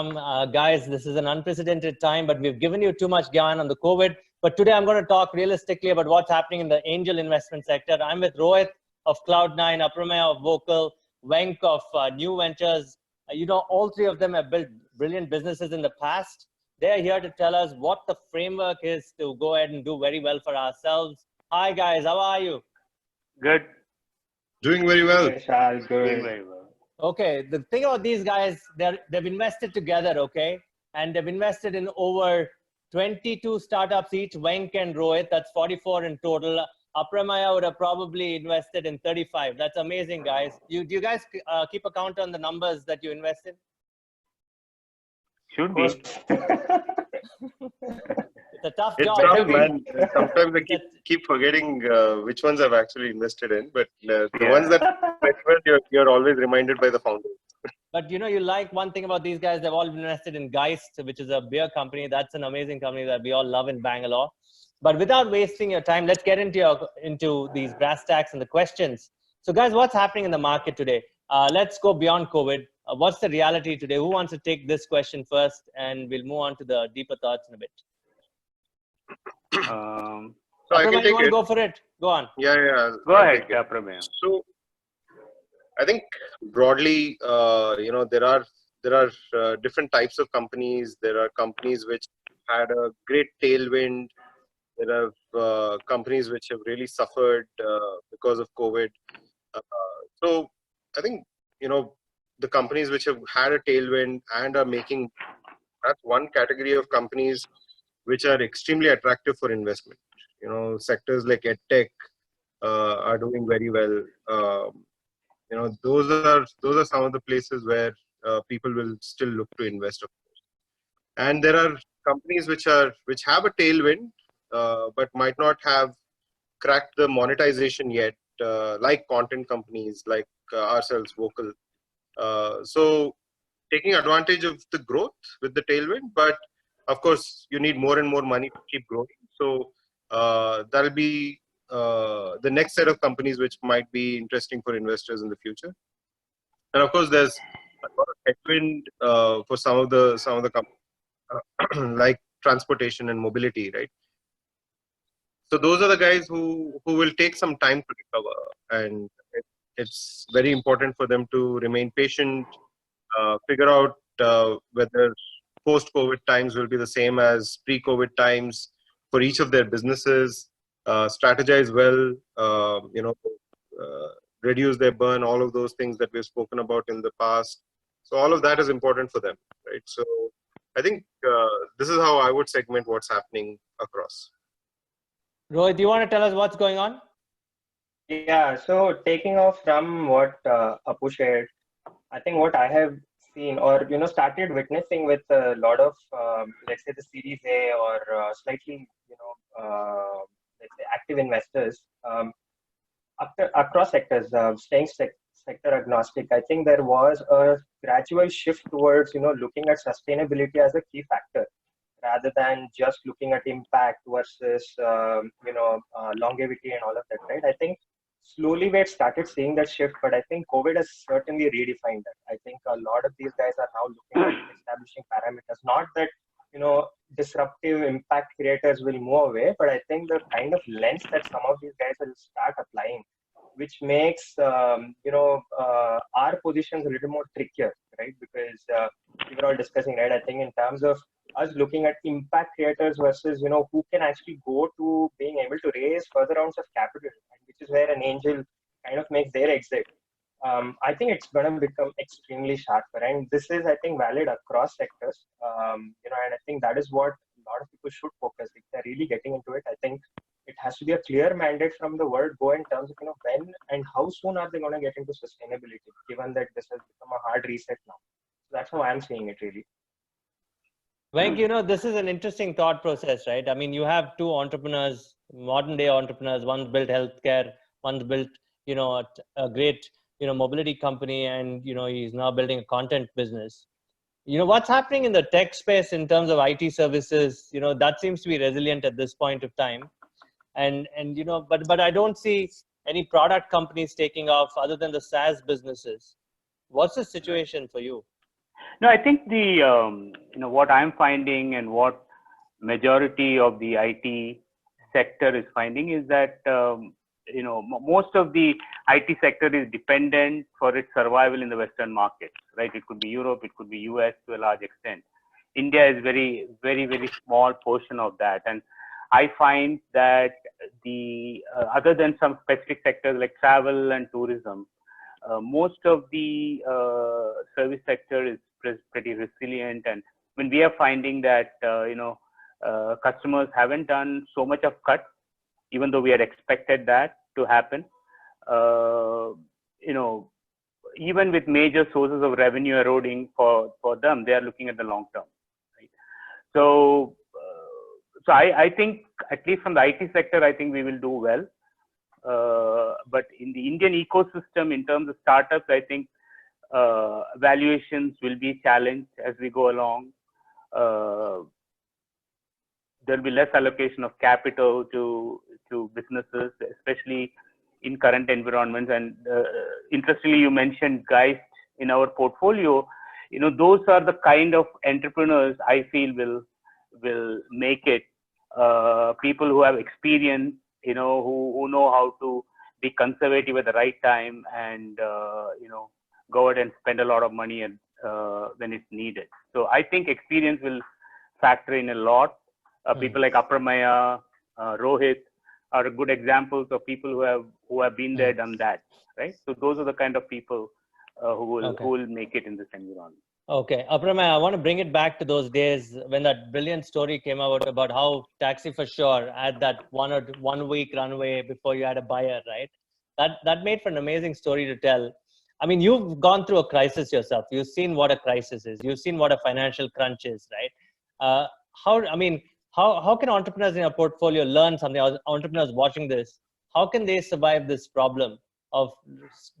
com. Guys, this is an unprecedented time, but we've given you too much gyan on the COVID. But today I'm going to talk realistically about what's happening in the angel investment sector. I'm with Rohit of Cloud9, Apremeya of Vocal, Venk of New Ventures. All three of them have built brilliant businesses in the past. They're here to tell us what the framework is to go ahead and do very well for ourselves. Hi guys, how are you? Good. Doing very well. Good. Doing very well. Okay, the thing about these guys, they've invested together, okay? And they've invested in over 22 startups each, Venk and Rohit, that's 44 in total. Apremeya would have probably invested in 35. That's amazing, guys. Do you guys keep a count on the numbers that you invest in? Should be. It's a tough It's job. tough, man. Sometimes I keep forgetting which ones I've actually invested in, but the ones that you're always reminded by the founders. But you like one thing about these guys, they've all invested in Geist, which is a beer company. That's an amazing company that we all love in Bangalore. But without wasting your time, let's get into these brass tacks and the questions. So guys, what's happening in the market today? Let's go beyond COVID. What's the reality today? Who wants to take this question first? And we'll move on to the deeper thoughts in a bit. So I can take you want to it. Go for it. Go on. Yeah. Go ahead, Apremeya. So I think broadly, there are different types of companies. There are companies which had a great tailwind. There are companies which have really suffered because of COVID. So I think, the companies which have had a tailwind and are making, that's one category of companies which are extremely attractive for investment. Sectors like EdTech are doing very well. Those are some of the places where people will still look to invest, of course. And there are companies which have a tailwind, but might not have cracked the monetization yet, like content companies like ourselves, Vocal. So taking advantage of the growth with the tailwind, but of course you need more and more money to keep growing. So that'll be the next set of companies which might be interesting for investors in the future. And of course there's a lot of headwind for some of the companies like transportation and mobility, right? So those are the guys who will take some time to recover, and it's very important for them to remain patient, figure out whether post-COVID times will be the same as pre-COVID times for each of their businesses, strategize well, reduce their burn, all of those things that we've spoken about in the past. So all of that is important for them, right? So I think this is how I would segment what's happening across. Rohit, do you want to tell us what's going on? Yeah, so taking off from what Apu shared, I think what I have seen or started witnessing with a lot of let's say the Series A or slightly let's say active investors across sectors, staying sector agnostic. I think there was a gradual shift towards looking at sustainability as a key factor, rather than just looking at impact versus longevity and all of that, right? I think slowly we've started seeing that shift, but I think COVID has certainly redefined that. I think a lot of these guys are now looking at establishing parameters. Not that disruptive impact creators will move away, but I think the kind of lens that some of these guys will start applying, which makes our positions a little more trickier, right? Because we were all discussing, right? I think in terms of us looking at impact creators versus who can actually go to being able to raise further rounds of capital, which is where an angel kind of makes their exit. I think it's going to become extremely sharper, and this is, I think, valid across sectors. And I think that is what a lot of people should focus if they're really getting into it. I think it has to be a clear mandate from the word go in terms of when and how soon are they going to get into sustainability, given that this has become a hard reset now. So that's how I'm seeing it, really. Venk, this is an interesting thought process, right? I mean, you have two entrepreneurs, modern day entrepreneurs. One's built healthcare, one's built, a great, mobility company, and, he's now building a content business. What's happening in the tech space in terms of IT services, that seems to be resilient at this point of time. And but I don't see any product companies taking off other than the SaaS businesses. What's the situation for you? No, I think what I'm finding and what majority of the IT sector is finding is that most of the IT sector is dependent for its survival in the Western markets, right? It could be Europe, it could be US to a large extent. India is very, very, very small portion of that, and I find that the other than some specific sectors like travel and tourism, most of the service sector is pretty resilient, and when we are finding that customers haven't done so much of cut, even though we had expected that to happen. Even with major sources of revenue eroding for them, they are looking at the long term. Right? So I think at least from the IT sector, I think we will do well. But in the Indian ecosystem, in terms of startups, I think valuations will be challenged as we go along. There will be less allocation of capital to businesses, especially in current environments. And interestingly, you mentioned guys in our portfolio. Those are the kind of entrepreneurs I feel will make it. People who have experience, who know how to be conservative at the right time and go out and spend a lot of money when it's needed. So I think experience will factor in a lot. People like Apremeya, Rohit are good examples of people who have been there, done that, right? So those are the kind of people who will make it in this environment. Okay, Apremeya, I want to bring it back to those days when that brilliant story came out about how Taxi for Sure had that 1 week runway before you had a buyer, right? That made for an amazing story to tell. I mean, you've gone through a crisis yourself. You've seen what a crisis is. You've seen what a financial crunch is, right? How can entrepreneurs in your portfolio learn something? Entrepreneurs watching this, how can they survive this problem of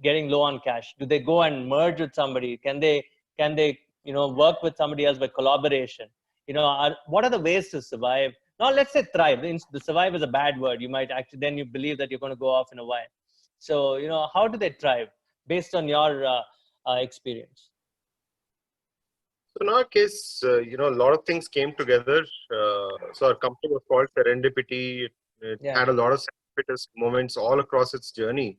getting low on cash? Do they go and merge with somebody? Can they work with somebody else by collaboration? What are the ways to survive? Now, let's say thrive. The survive is a bad word. You might actually, then you believe that you're going to go off in a while. So, how do they thrive based on your experience? So in our case, a lot of things came together. So our company was called Serendipity. It had a lot of serendipitous moments all across its journey,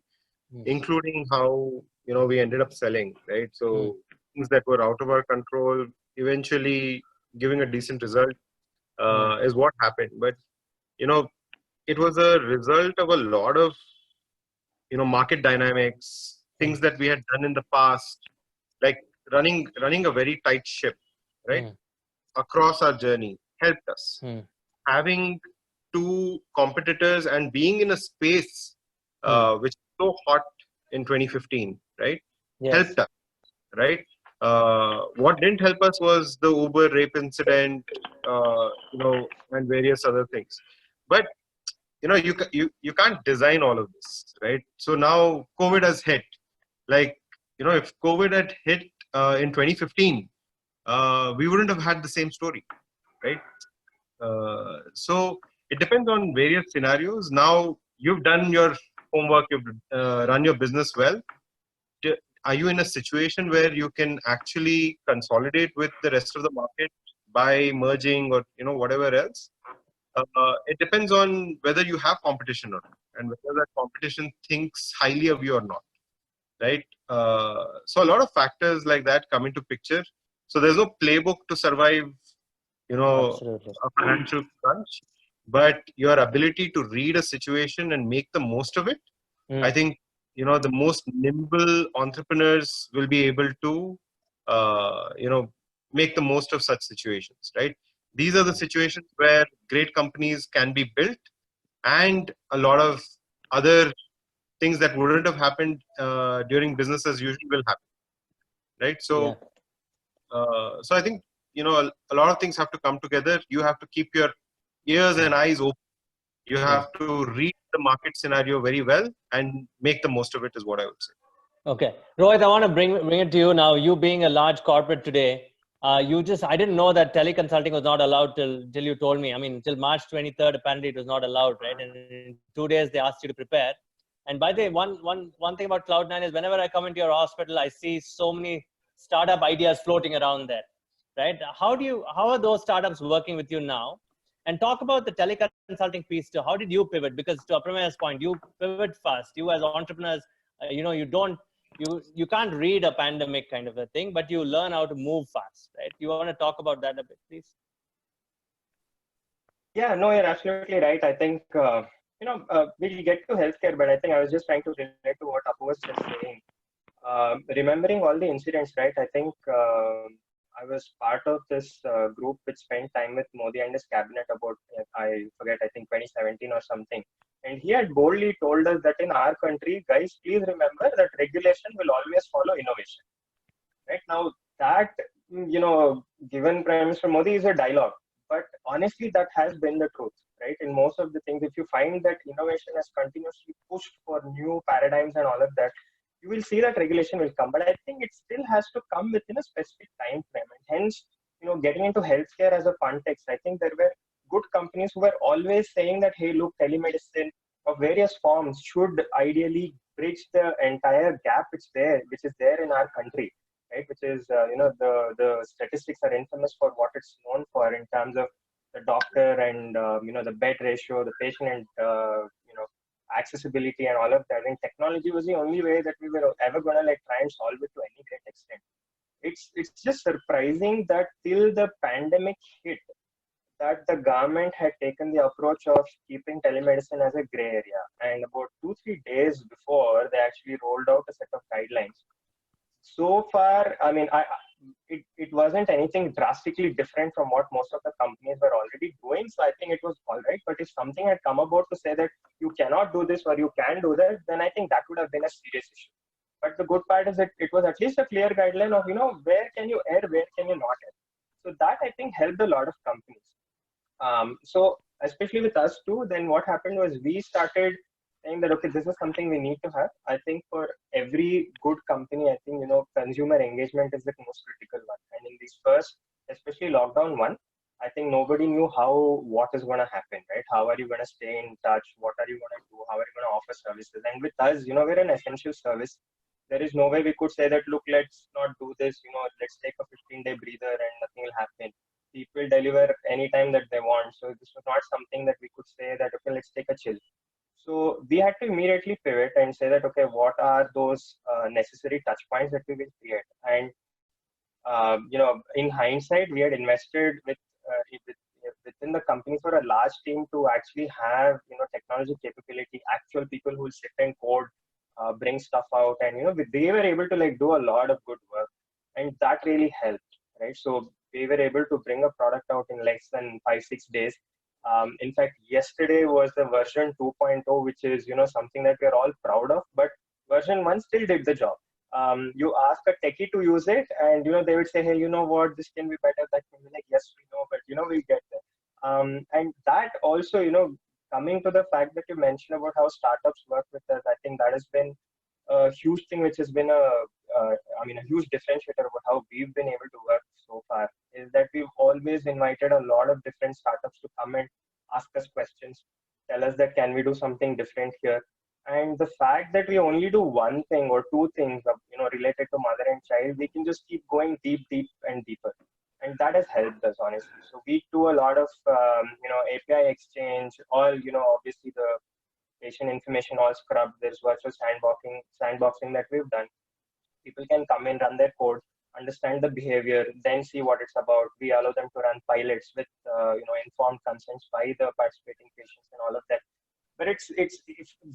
including how, we ended up selling, right? So things that were out of our control, eventually giving a decent result is what happened. But, it was a result of a lot of, market dynamics, things that we had done in the past, like running a very tight ship, right? Across our journey helped us. Having two competitors and being in a space which is so hot in 2015, right? Helped us, right? What didn't help us was the Uber rape incident, and various other things. But you can't design all of this, right? So now COVID has hit. Like, if COVID had hit in 2015, we wouldn't have had the same story, right? So it depends on various scenarios. Now you've done your homework, you've run your business well. Are you in a situation where you can actually consolidate with the rest of the market by merging or whatever else? It depends on whether you have competition or not, and whether that competition thinks highly of you or not, right? So a lot of factors like that come into picture. So there's no playbook to survive, Absolutely. a financial crunch, but your ability to read a situation and make the most of it. I think, the most nimble entrepreneurs will be able to, make the most of such situations, right? These are the situations where great companies can be built, and a lot of other things that wouldn't have happened during business as usual will happen, right? So, so I think, a lot of things have to come together. You have to keep your ears and eyes open. You have to read the market scenario very well and make the most of it, is what I would say. Okay. Rohit, I want to bring it to you now. You being a large corporate today, I didn't know that teleconsulting was not allowed till you told me. I mean, till March 23rd, apparently it was not allowed, right? And in 2 days, they asked you to prepare. And by the way, one thing about Cloud9 is whenever I come into your hospital, I see so many startup ideas floating around there, right? How are those startups working with you now? And talk about the teleconsulting piece too. How did you pivot? Because to Apremeya's point, you pivot fast. You as entrepreneurs, you can't read a pandemic kind of a thing, but you learn how to move fast, right? You want to talk about that a bit, please? Yeah, no, you're absolutely right. I think, we'll get to healthcare, but I think I was just trying to relate to what Apu was just saying. Remembering all the incidents, right? I think I was part of this group which spent time with Modi and his cabinet about, I forget, I think 2017 or something. And he had boldly told us that in our country, guys, please remember that regulation will always follow innovation. Right now, that, given Prime Minister Modi is a dialogue, but honestly, that has been the truth, right? In most of the things, if you find that innovation has continuously pushed for new paradigms and all of that, you will see that regulation will come. But I think it still has to come within a specific time frame. And hence, getting into healthcare as a context, I think there were good companies who were always saying that, hey, look, telemedicine of various forms should ideally bridge the entire gap which is there in our country, right? Which is, the statistics are infamous for what it's known for in terms of the doctor and, the bed ratio, the patient and, accessibility and all of that. And technology was the only way that we were ever going to try and solve it to any great extent. It's just surprising that till the pandemic hit, that the government had taken the approach of keeping telemedicine as a gray area. And about 2-3 days before, they actually rolled out a set of guidelines. So far, I mean, it wasn't anything drastically different from what most of the companies were already doing. So I think it was all right. But if something had come about to say that you cannot do this or you can do that, then I think that would have been a serious issue. But the good part is that it was at least a clear guideline of, where can you err, where can you not err. So that I think helped a lot of companies. So especially with us too, then what happened was we started saying that, okay, this is something we need to have. I think for every good company, I think, consumer engagement is the most critical one. And in these first, especially lockdown one, I think nobody knew what is going to happen, right? How are you going to stay in touch? What are you going to do? How are you going to offer services? And with us, we're an essential service. There is no way we could say that, look, let's not do this, let's take a 15-day breather and nothing will happen. People deliver anytime that they want. So this was not something that we could say that, okay, let's take a chill. So we had to immediately pivot and say that, okay, what are those necessary touch points that we will create? And, in hindsight, we had invested within the company for a large team to actually have, technology capability, actual people who will sit and code, bring stuff out. And, they were able to do a lot of good work. And that really helped, right? So we were able to bring a product out in less than 5-6 days. In fact, yesterday was the version 2.0, which is, something that we're all proud of, but version 1 still did the job. You ask a techie to use it and, they would say, hey, you know what, this can be better. That can be like, yes, we know, but, we'll get there. And that also, coming to the fact that you mentioned about how startups work with us, I think that has been a huge thing, which has been a huge differentiator about how we've been able to work so far, is that we've always invited a lot of different startups to come and ask us questions, tell us that can we do something different here. And the fact that we only do one thing or two things, related to mother and child, we can just keep going deep and deeper. And that has helped us, honestly. So we do a lot of, API exchange, all, obviously the patient information all scrubbed. There's virtual sandboxing that we've done. People can come in, run their code, understand the behavior, then see what it's about. We allow them to run pilots with, informed consents by the participating patients and all of that. But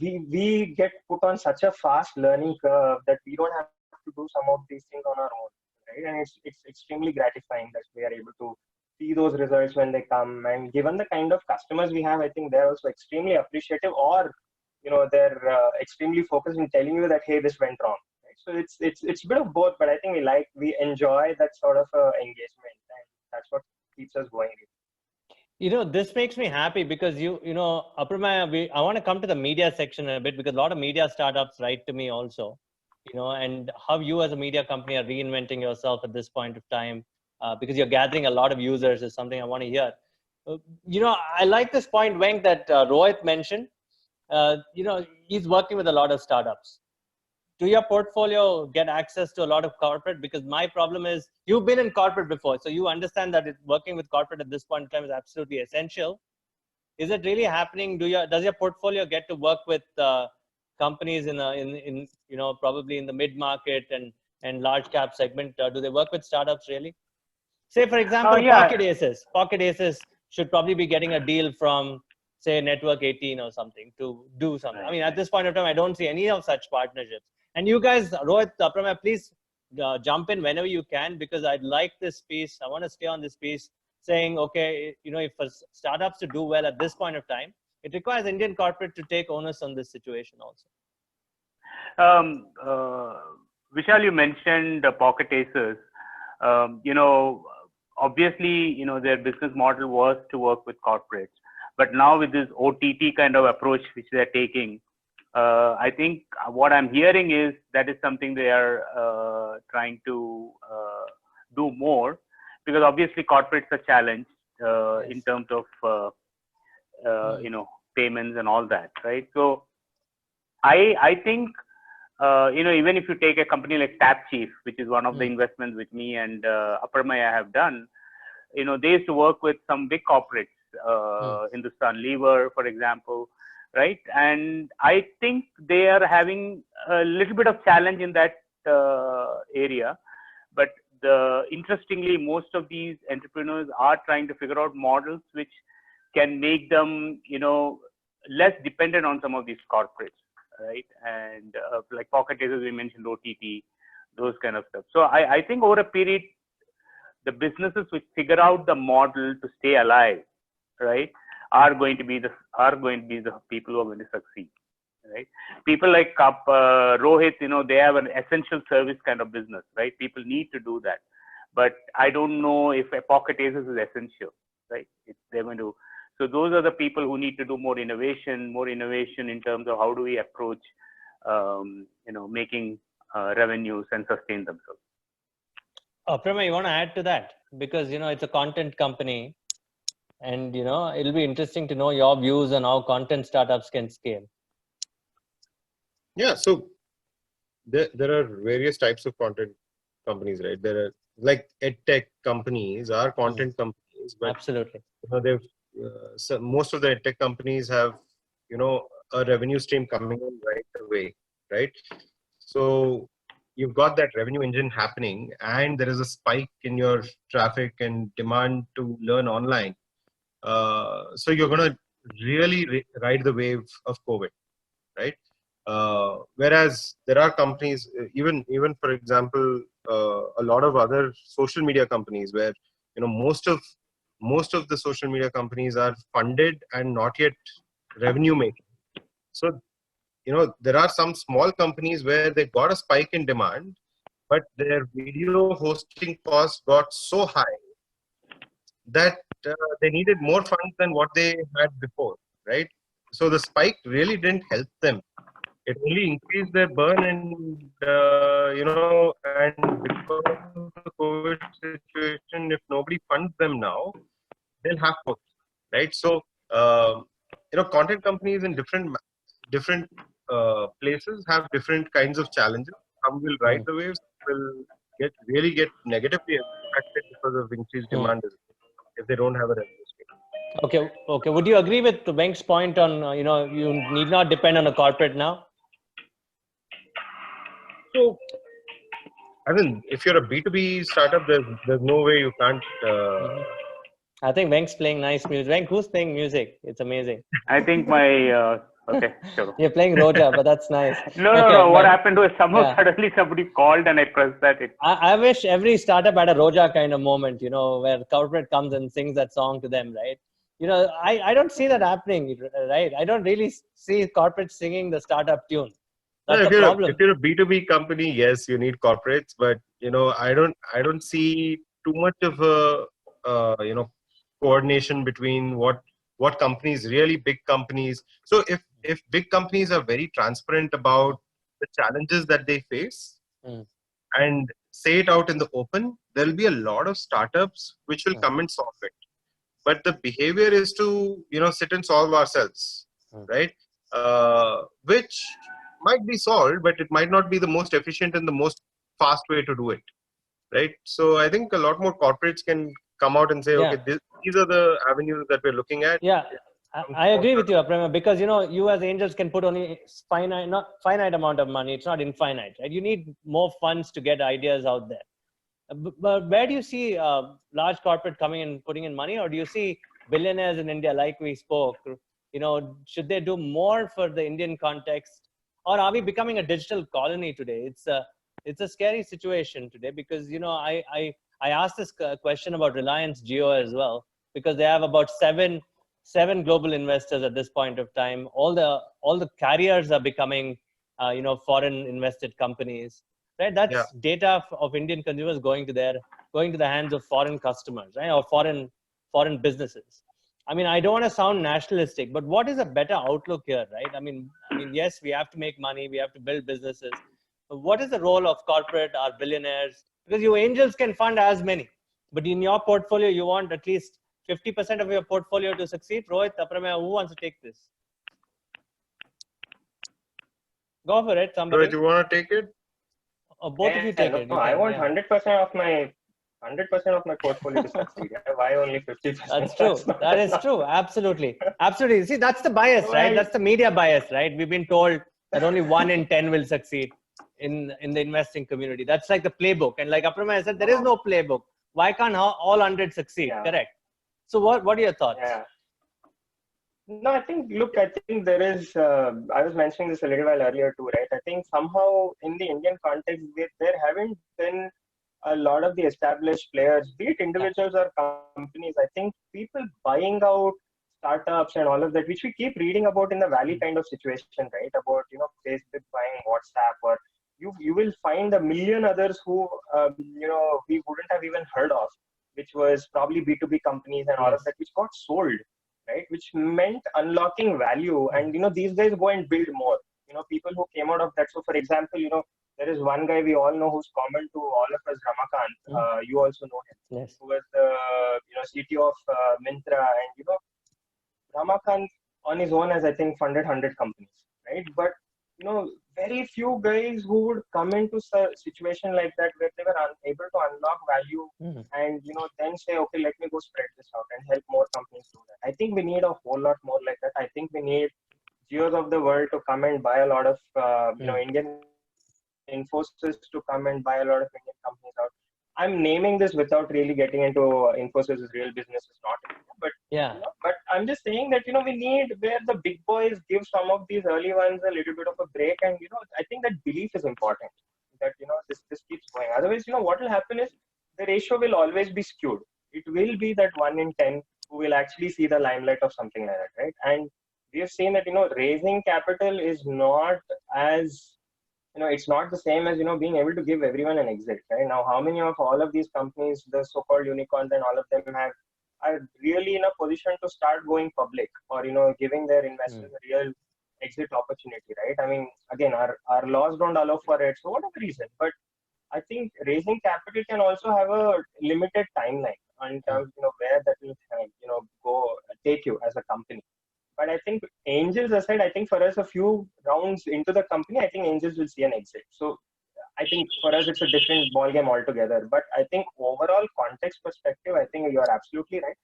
we get put on such a fast learning curve that we don't have to do some of these things on our own, right? And it's extremely gratifying that we are able to see those results when they come. And given the kind of customers we have, I think they're also extremely appreciative, or they're extremely focused in telling you that, hey, this went wrong. Right? So it's a bit of both, but I think we enjoy that sort of engagement, and that's what keeps us going. This makes me happy because Apremeya, I want to come to the media section a bit, because a lot of media startups write to me also, and how you as a media company are reinventing yourself at this point of time, because you're gathering a lot of users is something I want to hear. I like this point, Venk, that Rohit mentioned. He's working with a lot of startups. do your portfolio get access to a lot of corporate? Because my problem is, you've been in corporate before, so you understand that working with corporate at this point in time is absolutely essential. Is it really happening? Does your portfolio get to work with companies in probably in the mid market and large cap segment? Do they work with startups really? Say for example, Pocket Aces should probably be getting a deal from, say, Network 18 or something to do something. I mean, at this point of time, I don't see any of such partnerships. And you guys, Rohit, Apremeya, please jump in whenever you can, because I'd like this piece. I want to stay on this piece, saying, okay, if for startups to do well at this point of time, it requires Indian corporate to take onus on this situation also. Vishal, you mentioned Pocket Aces. Obviously, their business model was to work with corporates, but now with this OTT kind of approach which they're taking, I think what I'm hearing is that is something they are trying to do more, because obviously corporates are challenged in terms of payments and all that, right? So I think even if you take a company like TapChief, which is one of the investments which me and Apremeya have done, they used to work with some big corporates, Hindustan Lever, for example, right? And I think they are having a little bit of challenge in that area. But interestingly, most of these entrepreneurs are trying to figure out models which can make them, less dependent on some of these corporates, right? And like Pocket Aces, we mentioned OTT, those kind of stuff. So I think over a period, the businesses which figure out the model to stay alive, right, are going to be the people who are going to succeed, right? People like Rohit, they have an essential service kind of business, right? People need to do that, but I don't know if a Pocket Aces is essential, right? They're going to. So those are the people who need to do more innovation in terms of how do we approach, making revenues and sustain themselves. Apremeya, you want to add to that? Because, it's a content company, and, it'll be interesting to know your views on how content startups can scale. Yeah, so there are various types of content companies, right? There are like edtech companies are content companies, but absolutely, they've so most of the edtech companies have a revenue stream coming in right away, right? So you've got that revenue engine happening, and there is a spike in your traffic and demand to learn online. So you're going to really ride the wave of COVID, right? Whereas there are companies, even for example, a lot of other social media companies where most of the social media companies are funded and not yet revenue making. So there are some small companies where they got a spike in demand, but their video hosting costs got so high that they needed more funds than what they had before, right? So the spike really didn't help them. It only increased their burn, and and because of the COVID situation, if nobody funds them now, they'll have to, right? So content companies in different places have different kinds of challenges. Some will ride the waves, will really get negatively affected because of increased demand if they don't have a revenue stream. Okay. Would you agree with Venk's point on you need not depend on a corporate now? So, I mean, if you're a B2B startup, there's no way you can't. I think Venk's playing nice music. Venk, who's playing music? It's amazing. I think my okay, sure. You're playing Roja, but that's nice. No. What happened was suddenly somebody called and I pressed that. I wish every startup had a Roja kind of moment, where corporate comes and sings that song to them, right? I don't see that happening, right? I don't really see corporate singing the startup tune. That's the problem. If you're a B2B company, yes, you need corporates, but I don't see too much of a coordination between what companies, really big companies. So if big companies are very transparent about the challenges that they face and say it out in the open, there'll be a lot of startups which will come and solve it. But the behavior is to sit and solve ourselves, right? Which might be solved, but it might not be the most efficient and the most fast way to do it, right? So I think a lot more corporates can come out and say, Yeah. okay, these are the avenues that we're looking at. Yeah, I agree with you, Apremeya, because you as angels can put only not finite amount of money. It's not infinite, right? You need more funds to get ideas out there. But where do you see large corporate coming and putting in money, or do you see billionaires in India, like we spoke? Should they do more for the Indian context, or are we becoming a digital colony today? It's a scary situation today, because I asked this question about Reliance Jio as well, because they have about seven global investors at this point of time. All the carriers are becoming foreign invested companies, right? That's data of Indian consumers going to the hands of foreign customers, right? Or foreign businesses. I mean, I don't want to sound nationalistic, but what is a better outlook here, right? I mean, yes, we have to make money, we have to build businesses. But what is the role of corporate, our billionaires? Because you angels can fund as many, but in your portfolio, you want at least 50% of your portfolio to succeed. Rohit, Apremeya, who wants to take this? Go for it, somebody. Rohit, you want to take it? Or both of you take it. I want 100% of my 100% of my portfolio to succeed. Why only 50%? That's true. That is true. Absolutely. Absolutely. See, that's the bias, right? That's the media bias, right? We've been told that only 1 in 10 will succeed in the investing community. That's like the playbook. And like Apremeya said, there is no playbook. Why can't all 100 succeed? Yeah. Correct. So what are your thoughts? Yeah. No, I think there is, I was mentioning this a little while earlier too, right? I think somehow in the Indian context, there haven't been a lot of the established players, be it individuals or companies. I think people buying out startups and all of that, which we keep reading about in the Valley kind of situation, right? About, Facebook buying WhatsApp, or you will find a million others who, we wouldn't have even heard of, which was probably B2B companies and all of that, which got sold, right? Which meant unlocking value. And, these guys go and build more, people who came out of that. So for example, there is one guy we all know who's common to all of us, Ramakant. You also know him. Yes. Who was the CTO of Myntra, and Ramakant on his own has, I think, funded 100 companies, right? But very few guys who would come into a situation like that where they were unable to unlock value and then say, okay, let me go spread this out and help more companies do that. I think we need a whole lot more like that. I think we need Geos of the world to come and buy a lot of Indian Infosys to come and buy a lot of Indian companies out. I'm naming this without really getting into Infosys' real business is not in India, but but I'm just saying that we need where the big boys give some of these early ones a little bit of a break, and I think that belief is important. That this keeps going. Otherwise, what will happen is the ratio will always be skewed. It will be that 1 in 10 who will actually see the limelight of something like that, right? And we have seen that raising capital is not as it's not the same as being able to give everyone an exit, right? Now, how many of all of these companies, the so-called unicorns and all of them, are really in a position to start going public, or giving their investors a real exit opportunity, right? I mean, again, our laws don't allow for it, so whatever reason. But I think raising capital can also have a limited timeline in terms where that will go take you as a company. But I think angels aside, I think for us, a few rounds into the company, I think angels will see an exit. So I think for us, it's a different ballgame altogether. But I think overall context perspective, I think you're absolutely right.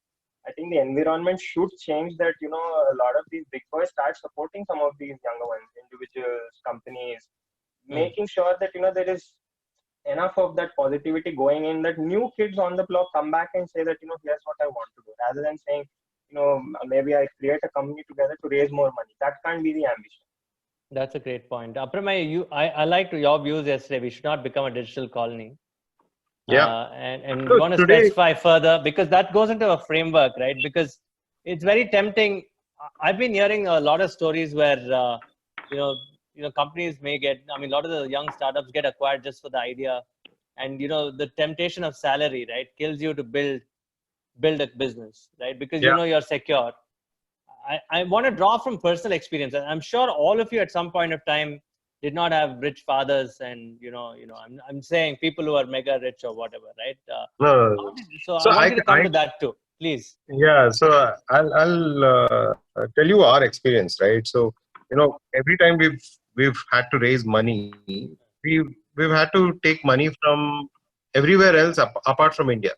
I think the environment should change that, a lot of these big boys start supporting some of these younger ones, individuals, companies, making sure that, there is enough of that positivity going in, that new kids on the block come back and say that, here's what I want to do, rather than saying, maybe I create a company together to raise more money. That can't be the ambition. That's a great point. Apremeya, I liked your views yesterday. We should not become a digital colony. Yeah. And you want to specify further, because that goes into a framework, right? Because it's very tempting. I've been hearing a lot of stories where, companies may get, a lot of the young startups get acquired just for the idea. And, the temptation of salary, right, kills you to build a business, right? Because you're secure. I want to draw from personal experience. I'm sure all of you at some point of time did not have rich fathers, and I'm saying people who are mega rich or whatever, right? No. So I want you to come to that too, please. Yeah. So I'll tell you our experience, right? So every time we've we've had to raise money, we've had to take money from everywhere else apart from India.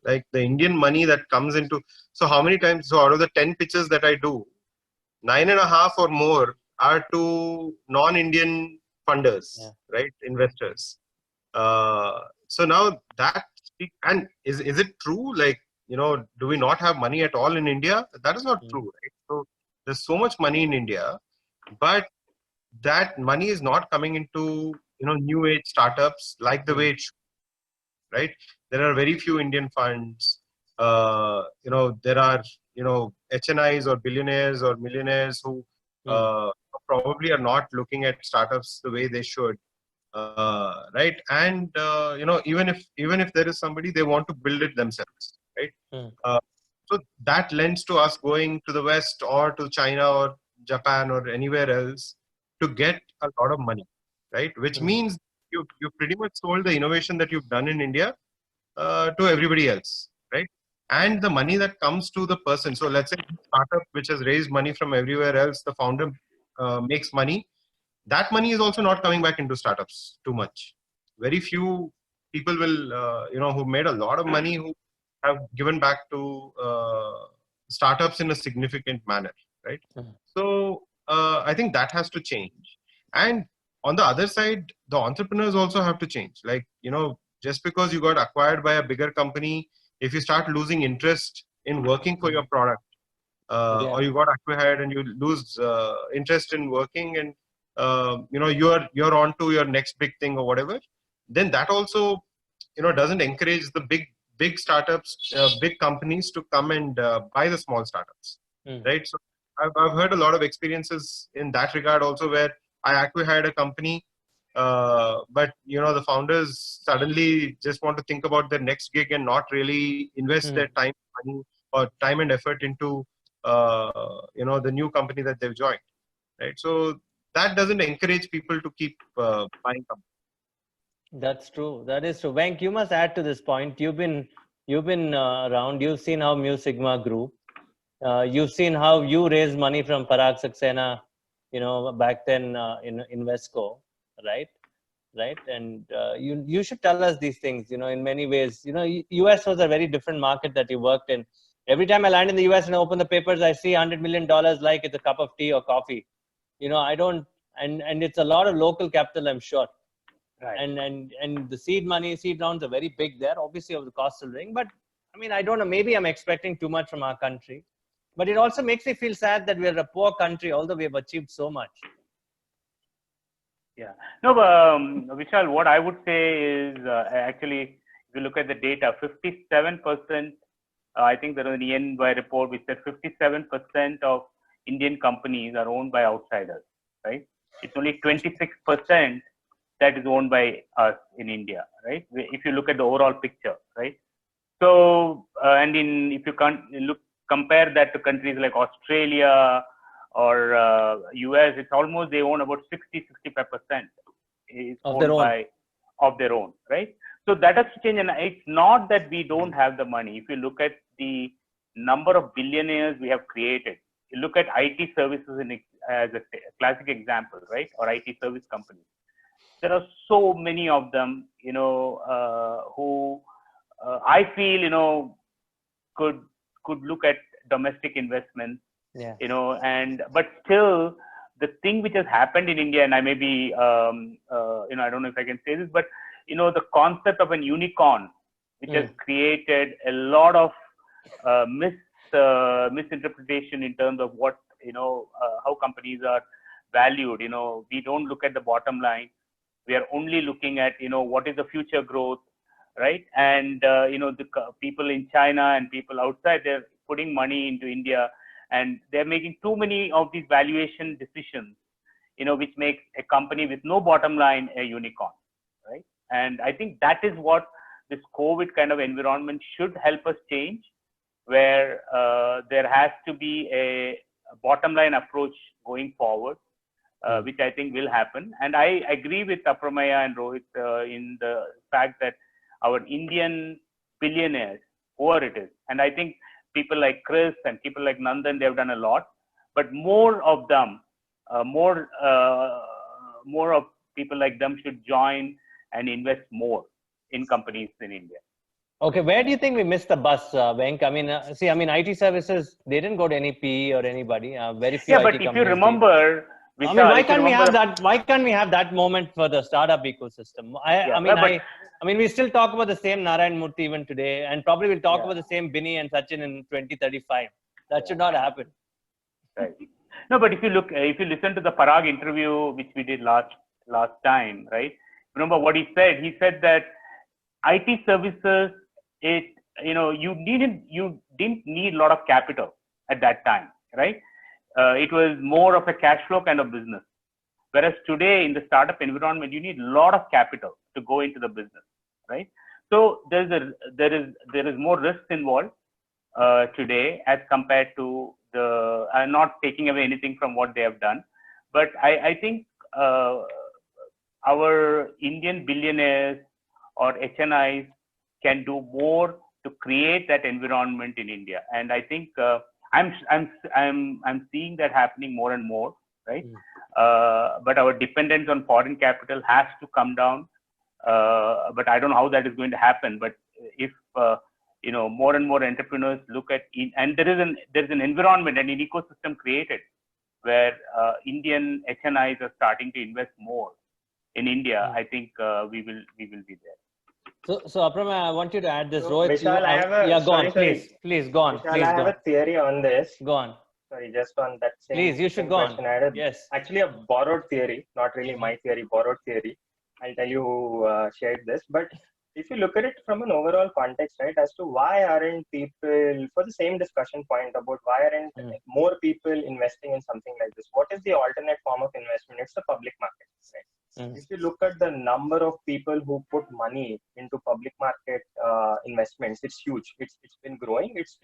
Like the Indian money that comes into, so how many times, so out of the 10 pitches that I do, 9.5 or more are to non-Indian funders, right? Investors. So now that, and is it true? Like, do we not have money at all in India? That is not true, right? So there's so much money in India, but that money is not coming into, new age startups like the way it should, right? There are very few Indian funds. There are, HNIs or billionaires or millionaires who probably are not looking at startups the way they should. Right, and even if there is somebody, they want to build it themselves, right? So that lends to us going to the West or to China or Japan or anywhere else to get a lot of money, right? Which means you pretty much sold the innovation that you've done in India to everybody else, right? And the money that comes to the person. So let's say startup which has raised money from everywhere else, the founder makes money. That money is also not coming back into startups too much. Very few people will, who made a lot of money, who have given back to startups in a significant manner, right? So I think that has to change. And on the other side, the entrepreneurs also have to change. Like, just because you got acquired by a bigger company, if you start losing interest in working for your product, or you got acquired and you lose interest in working, and you're on to your next big thing or whatever, then that also doesn't encourage the big startups, big companies to come and buy the small startups, right? So I've heard a lot of experiences in that regard also, where I acquired a company, but the founders suddenly just want to think about their next gig and not really invest their time, money, or time and effort into the new company that they've joined, right? So that doesn't encourage people to keep buying companies. That's true. That is true. Venk, you must add to this point. You've been around. You've seen how Mu Sigma grew. You've seen how you raised money from Parag Saxena, back then in Invesco, right? Right. And you should tell us these things. In many ways, US was a very different market that you worked in. Every time I land in the US and I open the papers, I see $100 million like it's a cup of tea or coffee. I don't, and it's a lot of local capital, I'm sure. Right. And the seed rounds are very big there, obviously, of the cost of living. But I mean, I don't know, maybe I'm expecting too much from our country. But it also makes me feel sad that we're a poor country, although we have achieved so much. Yeah. No, Vishal, what I would say is actually, if you look at the data, 57%, I think there was an EY report which said 57% of Indian companies are owned by outsiders, right? It's only 26% that is owned by us in India, right? If you look at the overall picture, right? So, if you compare that to countries like Australia or US, it's almost, they own about 60-65% is owned by of their own, right? So that has to change, and it's not that we don't have the money. If you look at the number of billionaires we have created, you look at IT services as a classic example, right? Or IT service companies. There are so many of them, who I feel, could look at domestic investments, but still the thing which has happened in India, and I may be, I don't know if I can say this, but the concept of an unicorn, which has created a lot of misinterpretation in terms of what, how companies are valued. We don't look at the bottom line. We are only looking at, what is the future growth, right? And, the people in China and people outside, they're putting money into India, and they're making too many of these valuation decisions, which makes a company with no bottom line a unicorn, right? And I think that is what this COVID kind of environment should help us change, where there has to be a bottom line approach going forward, which I think will happen. And I agree with Apremeya and Rohit in the fact that our Indian billionaires, whoever it is, and I think people like Chris and people like Nandan, they've done a lot, but more of them more of people like them should join and invest more in companies in India. Okay, where do you think we missed the bus, Venk? I mean, see, I mean, IT services, they didn't go to any PE or anybody. Very few Yeah, IT but if you companies did. remember, I mean, why can't we have that? Why can't we have that moment for the startup ecosystem? I mean, we still talk about the same Narayan Murthy even today, and probably we'll talk about the same Binny and Sachin in 2035. That should not happen. Right. No, but if you listen to the Parag interview which we did last time, right? Remember what he said? He said that IT services, you didn't need a lot of capital at that time, right? It was more of a cash flow kind of business. Whereas today in the startup environment, you need a lot of capital to go into the business, right? So there is more risk involved today as compared to the. I'm not taking away anything from what they have done, but I think our Indian billionaires or HNIs can do more to create that environment in India, and I think I'm seeing that happening more and more, right? But our dependence on foreign capital has to come down. But I don't know how that is going to happen. But if more and more entrepreneurs look at and there is an environment and an ecosystem created where Indian HNIs are starting to invest more in India, I think we will be there. So Apremeya, I want you to add this. So, Rohit, Vishal, go on. Please, go on. Vishal, Please, I have a theory on this. Go on. Sorry, just on that same. Please, you should go on. Yes. Actually, a borrowed theory, not really my theory, borrowed theory. I'll tell you who shared this. But if you look at it from an overall context, right, as to why aren't people, for the same discussion point about why aren't more people investing in something like this? What is the alternate form of investment? It's the public market, right? If you look at the number of people who put money into public market investments, it's huge. It's been growing. It's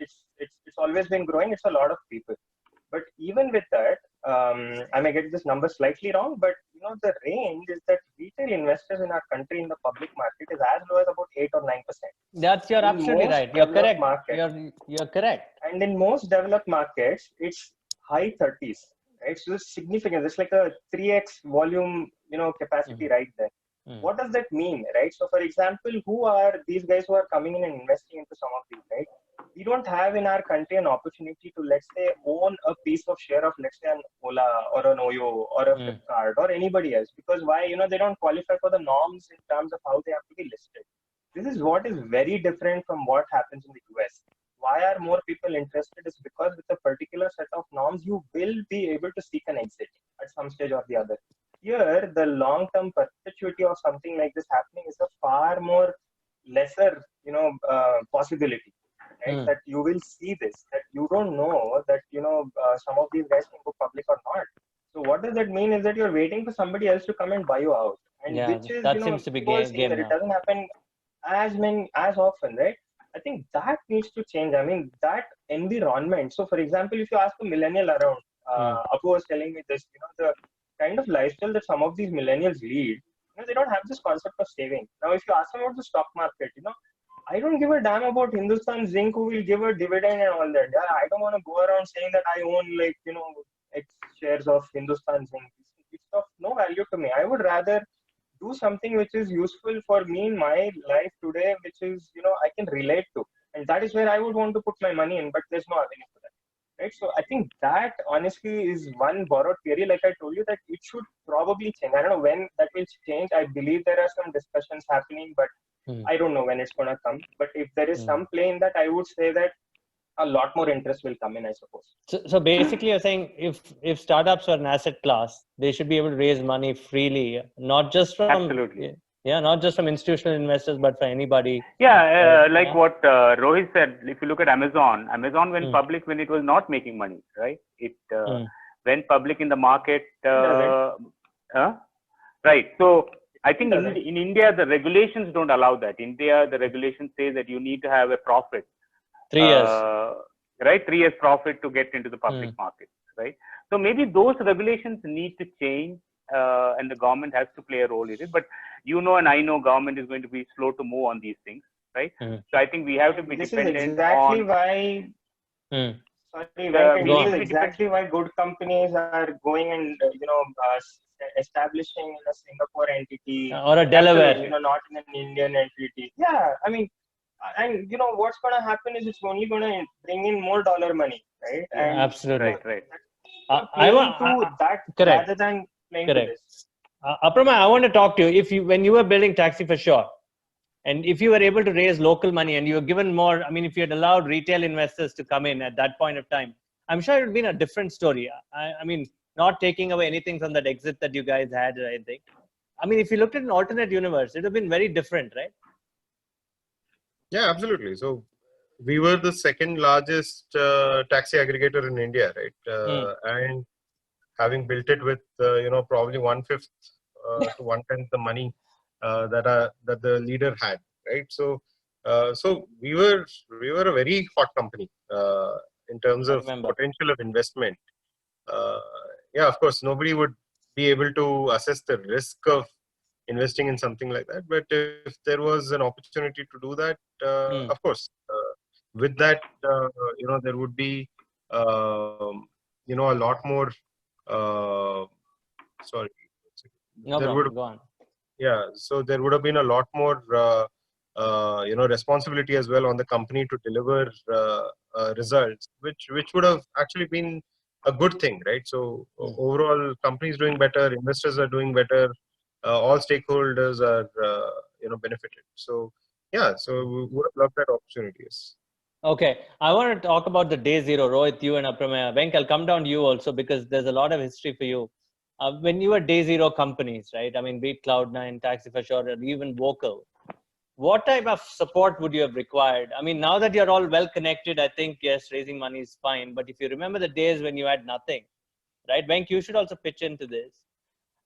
always been growing. It's a lot of people. But even with that, I may get this number slightly wrong, but the range is that retail investors in our country in the public market is as low as about 8 or 9%. You're absolutely right. You're correct. You're correct. And in most developed markets, it's high 30s. Right? So it's significant. It's like a 3x volume, capacity right there. What does that mean, right? So, for example, who are these guys who are coming in and investing into some of these, right? We don't have in our country an opportunity to, let's say, own a piece of share of, let's say, an Ola or an Oyo or a Flipkart or anybody else. Because why? They don't qualify for the norms in terms of how they have to be listed. This is what is very different from what happens in the US. Why are more people interested is because with a particular set of norms, you will be able to seek an exit at some stage or the other. Here, the long-term perpetuity of something like this happening is a far more lesser, possibility. Right? That you will see this, that you don't know that, some of these guys can go public or not. So what does that mean is that you're waiting for somebody else to come and buy you out. And which is, that seems to be game that it doesn't happen as often, right? I think that needs to change. I mean, that environment. So for example, if you ask a millennial around, Apu was telling me this, the kind of lifestyle that some of these millennials lead, they don't have this concept of saving. Now, if you ask them about the stock market, I don't give a damn about Hindustan Zinc who will give a dividend and all that. Yeah, I don't want to go around saying that I own X shares of Hindustan Zinc. It's of no value to me. I would rather do something which is useful for me in my life today, which is, I can relate to. And that is where I would want to put my money in, but there's no avenue for that. Right? So I think that honestly is one borrowed theory. Like I told you, that it should probably change. I don't know when that will change. I believe there are some discussions happening, but I don't know when it's going to come. But if there is some play in that, I would say that a lot more interest will come in, I suppose. So basically, you're saying if startups are an asset class, they should be able to raise money freely, not just from not just from institutional investors, but for anybody. What Rohit said. If you look at Amazon went public when it was not making money, right? It went public in the market, right? So I think in India the regulations don't allow that. India, the regulations say that you need to have a profit. 3 years. Right? 3 years profit to get into the public market, right? So maybe those regulations need to change and the government has to play a role in it. But and I know government is going to be slow to move on these things, right? So I think we have to be dependent on... This is exactly why... Sorry, Venk, and Go this is on. exactly why good companies are going and establishing in a Singapore entity, Or a Delaware. not in an Indian entity. Yeah, I mean, and what's going to happen is it's only going to bring in more dollar money, right? And Absolutely. Right. playing to that correct. rather than playing Correct. to this. Apremeya, I want to talk to you. When you were building Taxi for Sure, and if you were able to raise local money and you were given more, I mean, if you had allowed retail investors to come in at that point of time, I'm sure it would have been a different story. I mean, not taking away anything from that exit that you guys had or anything. I mean, if you looked at an alternate universe, it would have been very different, right? Yeah, absolutely. So we were the second largest taxi aggregator in India, right? And having built it with probably 1/5 to 1/10 the money that the leader had, right? So we were a very hot company in terms I of remember. potential of investment. Yeah, of course, nobody would be able to assess the risk of investing in something like that. But if there was an opportunity to do that, of course, with that, there would be, a lot more. Sorry, No there problem. would, Go on. yeah. So there would have been a lot more, responsibility as well on the company to deliver results, which would have actually been a good thing, right? So overall, companies doing better, investors are doing better, all stakeholders are benefited. So yeah, so we would have loved that opportunities. Okay, I want to talk about the day zero. Rohit, you and Apremeya. Venk, I'll come down to you also because there's a lot of history for you. When you were day zero companies, right? I mean, be it Cloud9, Taxi for Sure, or even Vocal, what type of support would you have required? I mean, now that you're all well connected, I think, yes, raising money is fine. But if you remember the days when you had nothing, right? Venk, you should also pitch into this.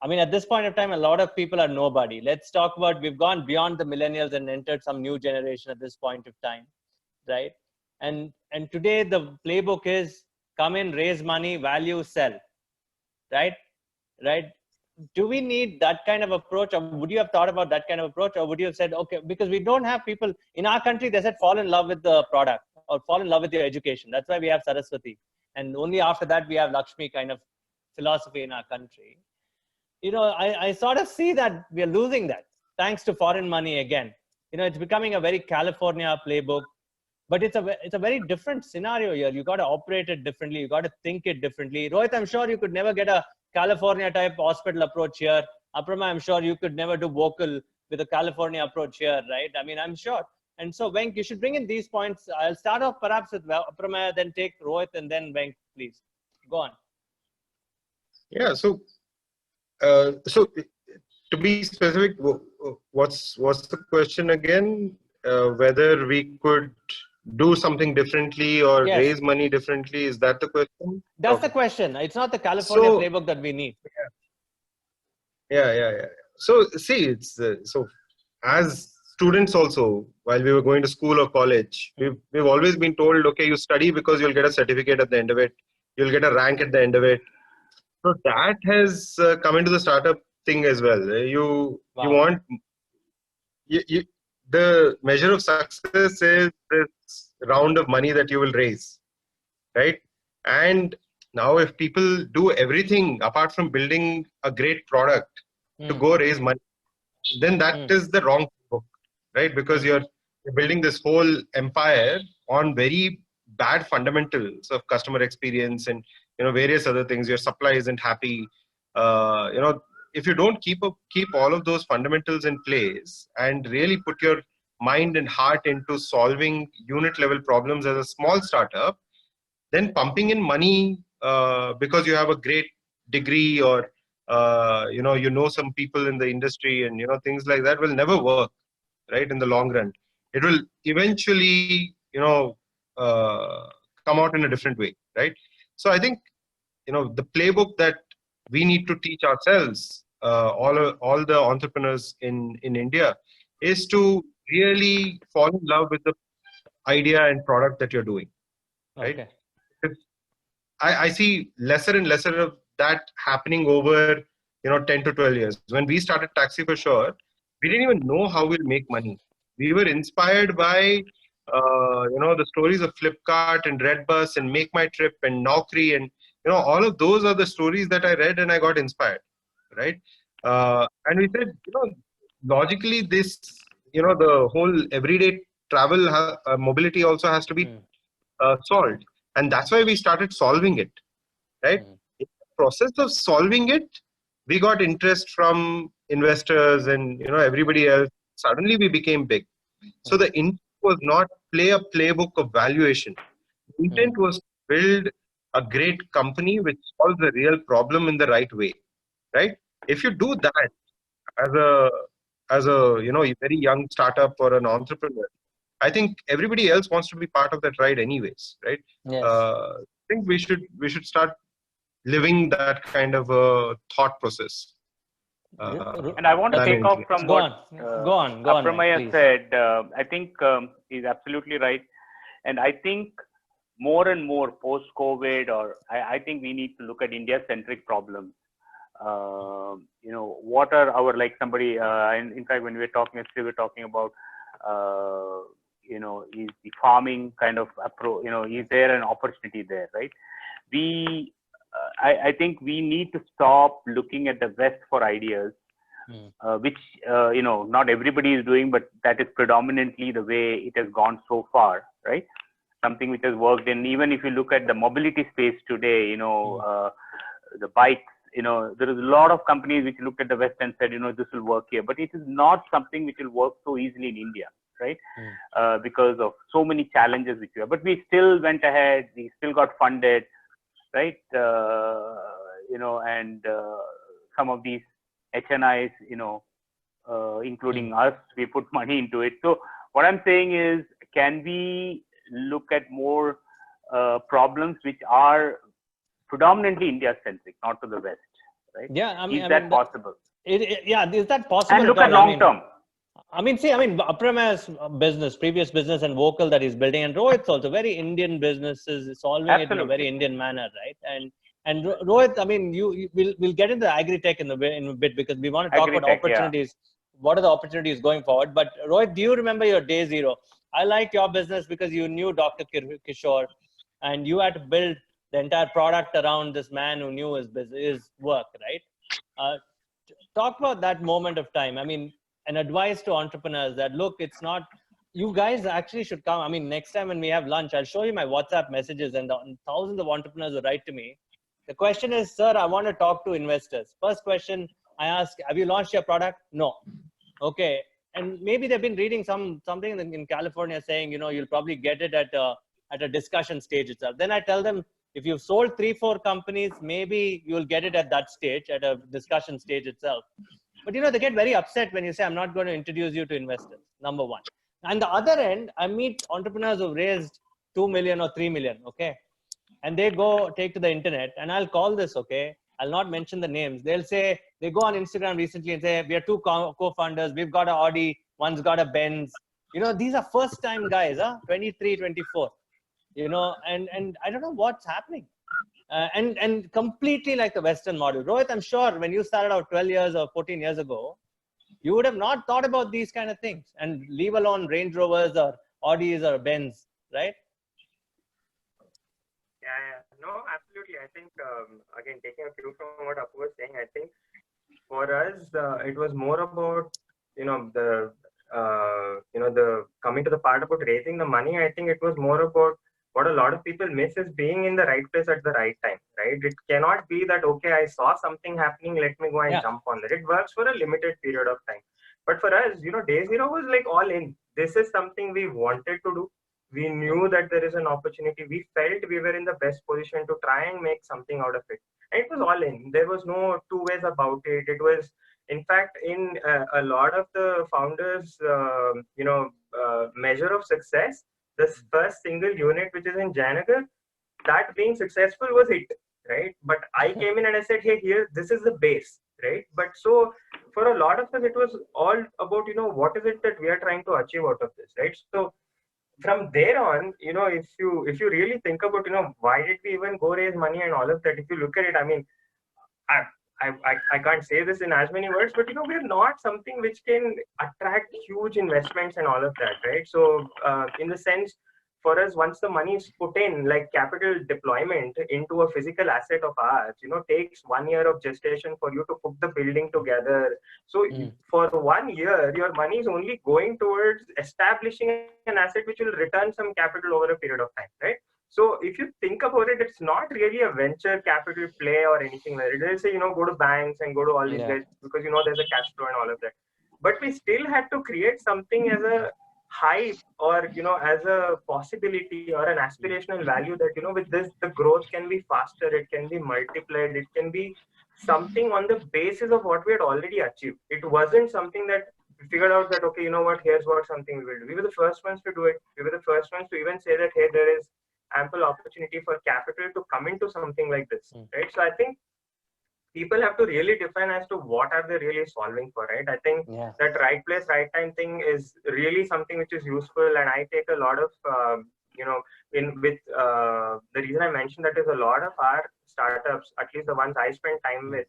I mean, at this point of time, a lot of people are nobody. Let's talk about, we've gone beyond the millennials and entered some new generation at this point of time, right? And today the playbook is come in, raise money, value, sell, right? Do we need that kind of approach, or would you have thought about that kind of approach, or would you have said, okay, because we don't have people in our country, they said fall in love with the product or fall in love with your education. That's why we have Saraswati, and only after that we have Lakshmi kind of philosophy in our country. I sort of see that we are losing that thanks to foreign money again. It's becoming a very California playbook, but it's a very different scenario here. You got to operate it differently. You got to think it differently. Rohit, I'm sure you could never get a California type hospital approach here. Apremeya, I'm sure you could never do Vocal with a California approach here, right? I mean, I'm sure. And so, Venk, you should bring in these points. I'll start off perhaps with Apremeya, then take Rohit, and then Venk, please. Go on. Yeah. So to be specific, what's the question again? Whether we could do something differently or raise money differently? Is that the question? That's the question. It's not the California playbook that we need. Yeah. So see, it's so as students also, while we were going to school or college, we've always been told, okay, you study because you'll get a certificate at the end of it, you'll get a rank at the end of it. So that has come into the startup thing as well. You want the measure of success is this round of money that you will raise, right? And now if people do everything apart from building a great product to go raise money, then that is the wrong book, right? Because you're building this whole empire on very bad fundamentals of customer experience and various other things. Your supply isn't happy. If you don't keep all of those fundamentals in place and really put your mind and heart into solving unit level problems as a small startup, then pumping in money because you have a great degree or some people in the industry and things like that will never work, right? In the long run, it will eventually come out in a different way, right? So I think the playbook that we need to teach ourselves, all the entrepreneurs in India, is to really fall in love with the idea and product that you're doing, right? Okay. I see lesser and lesser of that happening over 10 to 12 years. When we started Taxi for Sure, we didn't even know how we'll make money. We were inspired by the stories of Flipkart and Redbus and Make My Trip and Naukri, and all of those are the stories that I read and I got inspired, right? And we said, logically this, the whole everyday travel mobility also has to be solved, and that's why we started solving it, right? In the process of solving it, we got interest from investors and everybody else. Suddenly we became big. So the intent was not play a playbook of valuation. The intent was to build a great company which solves a real problem in the right way, right? If you do that as a very young startup or an entrepreneur, I think everybody else wants to be part of that ride anyways, right? Yes. I think we should start living that kind of a thought process. And I want to take off from Go what on, Apremeya please. said. I think he's absolutely right. And I think more and more post-COVID, or I think we need to look at India-centric problems. What are our, like somebody, in fact, when we were talking yesterday, we were talking about, is the farming kind of approach, is there an opportunity there, right? I think we need to stop looking at the West for ideas, which, not everybody is doing, but that is predominantly the way it has gone so far, right? Something which has worked in, even if you look at the mobility space today, the bikes, there is a lot of companies which looked at the West and said, this will work here, but it is not something which will work so easily in India, right? Because of so many challenges which we have. But we still went ahead, we still got funded, right? And some of these HNIs, including us, we put money into it. So what I'm saying is, can we look at more problems which are predominantly India-centric, not to the West, right? Yeah, Is that possible? Is that possible? And look at long term. Apremeya's previous business and Vocal that he's building, and Rohit's also very Indian businesses, solving it in a very Indian manner, right? And Rohit, we'll get into agri-tech in a bit, because we want to talk about opportunities. Yeah. What are the opportunities going forward? But Rohit, do you remember your day zero? I like your business because you knew Dr. Kishore, and you had to build the entire product around this man who knew his work, right? Talk about that moment of time. An advice to entrepreneurs that, look, it's not, you guys actually should come. Next time when we have lunch, I'll show you my WhatsApp messages, and thousands of entrepreneurs will write to me. The question is, sir, I want to talk to investors. First question I ask, have you launched your product? No. Okay. And maybe they've been reading something in California saying, you'll probably get it at a discussion stage itself. Then I tell them, if you've sold 3-4 companies, maybe you'll get it at that stage, at a discussion stage itself. But they get very upset when you say, I'm not going to introduce you to investors, number one. And the other end, I meet entrepreneurs who've raised 2 million or 3 million, okay? And they go take to the internet, and I'll call this, okay? I'll not mention the names. They'll say, they go on Instagram recently and say, we are 2 co-founders, we've got an Audi, one's got a Benz. These are first time guys, 23, 24, and I don't know what's happening. And completely like the Western model. Rohit, I'm sure when you started out 12 years or 14 years ago, you would have not thought about these kind of things, and leave alone Range Rovers or Audis or Benz, right? Yeah. No, absolutely. I think, again, taking a cue from what Apu was saying, I think for us, it was more about, the coming to the part about raising the money. I think it was more about what a lot of people miss is being in the right place at the right time, right? It cannot be that, okay, I saw something happening, let me go and jump on that. It works for a limited period of time. But for us, day zero was like all in. This is something we wanted to do. We knew that there is an opportunity. We felt we were in the best position to try and make something out of it. And it was all in. There was no two ways about it. It was, in fact, in a lot of the founders, measure of success, this first single unit, which is in Janagar, that being successful was it, right? But I came in and I said, hey, here, this is the base, right? But so for a lot of us, it was all about, what is it that we are trying to achieve out of this, right? So from there on, if you really think about, why did we even go raise money and all of that, if you look at it, I can't say this in as many words, but we're not something which can attract huge investments and all of that, right? So in the sense, for us, once the money is put in, like capital deployment into a physical asset of ours, takes 1 year of gestation for you to put the building together. So for 1 year, your money is only going towards establishing an asset which will return some capital over a period of time, right? So if you think about it, it's not really a venture capital play or anything like that. They'll say, go to banks and go to all these guys because there's a cash flow and all of that. But we still had to create something as a hype or as a possibility or an aspirational value that with this the growth can be faster, it can be multiplied, it can be something on the basis of what we had already achieved. It wasn't something that we figured out that okay, what, here's what something we will do. We were the first ones to do it. We were the first ones to even say that hey, there is ample opportunity for capital to come into something like this, right? So I think people have to really define as to what are they really solving for, right? I think that right place, right time thing is really something which is useful, and I take a lot of, the reason I mentioned that is a lot of our startups, at least the ones I spend time with,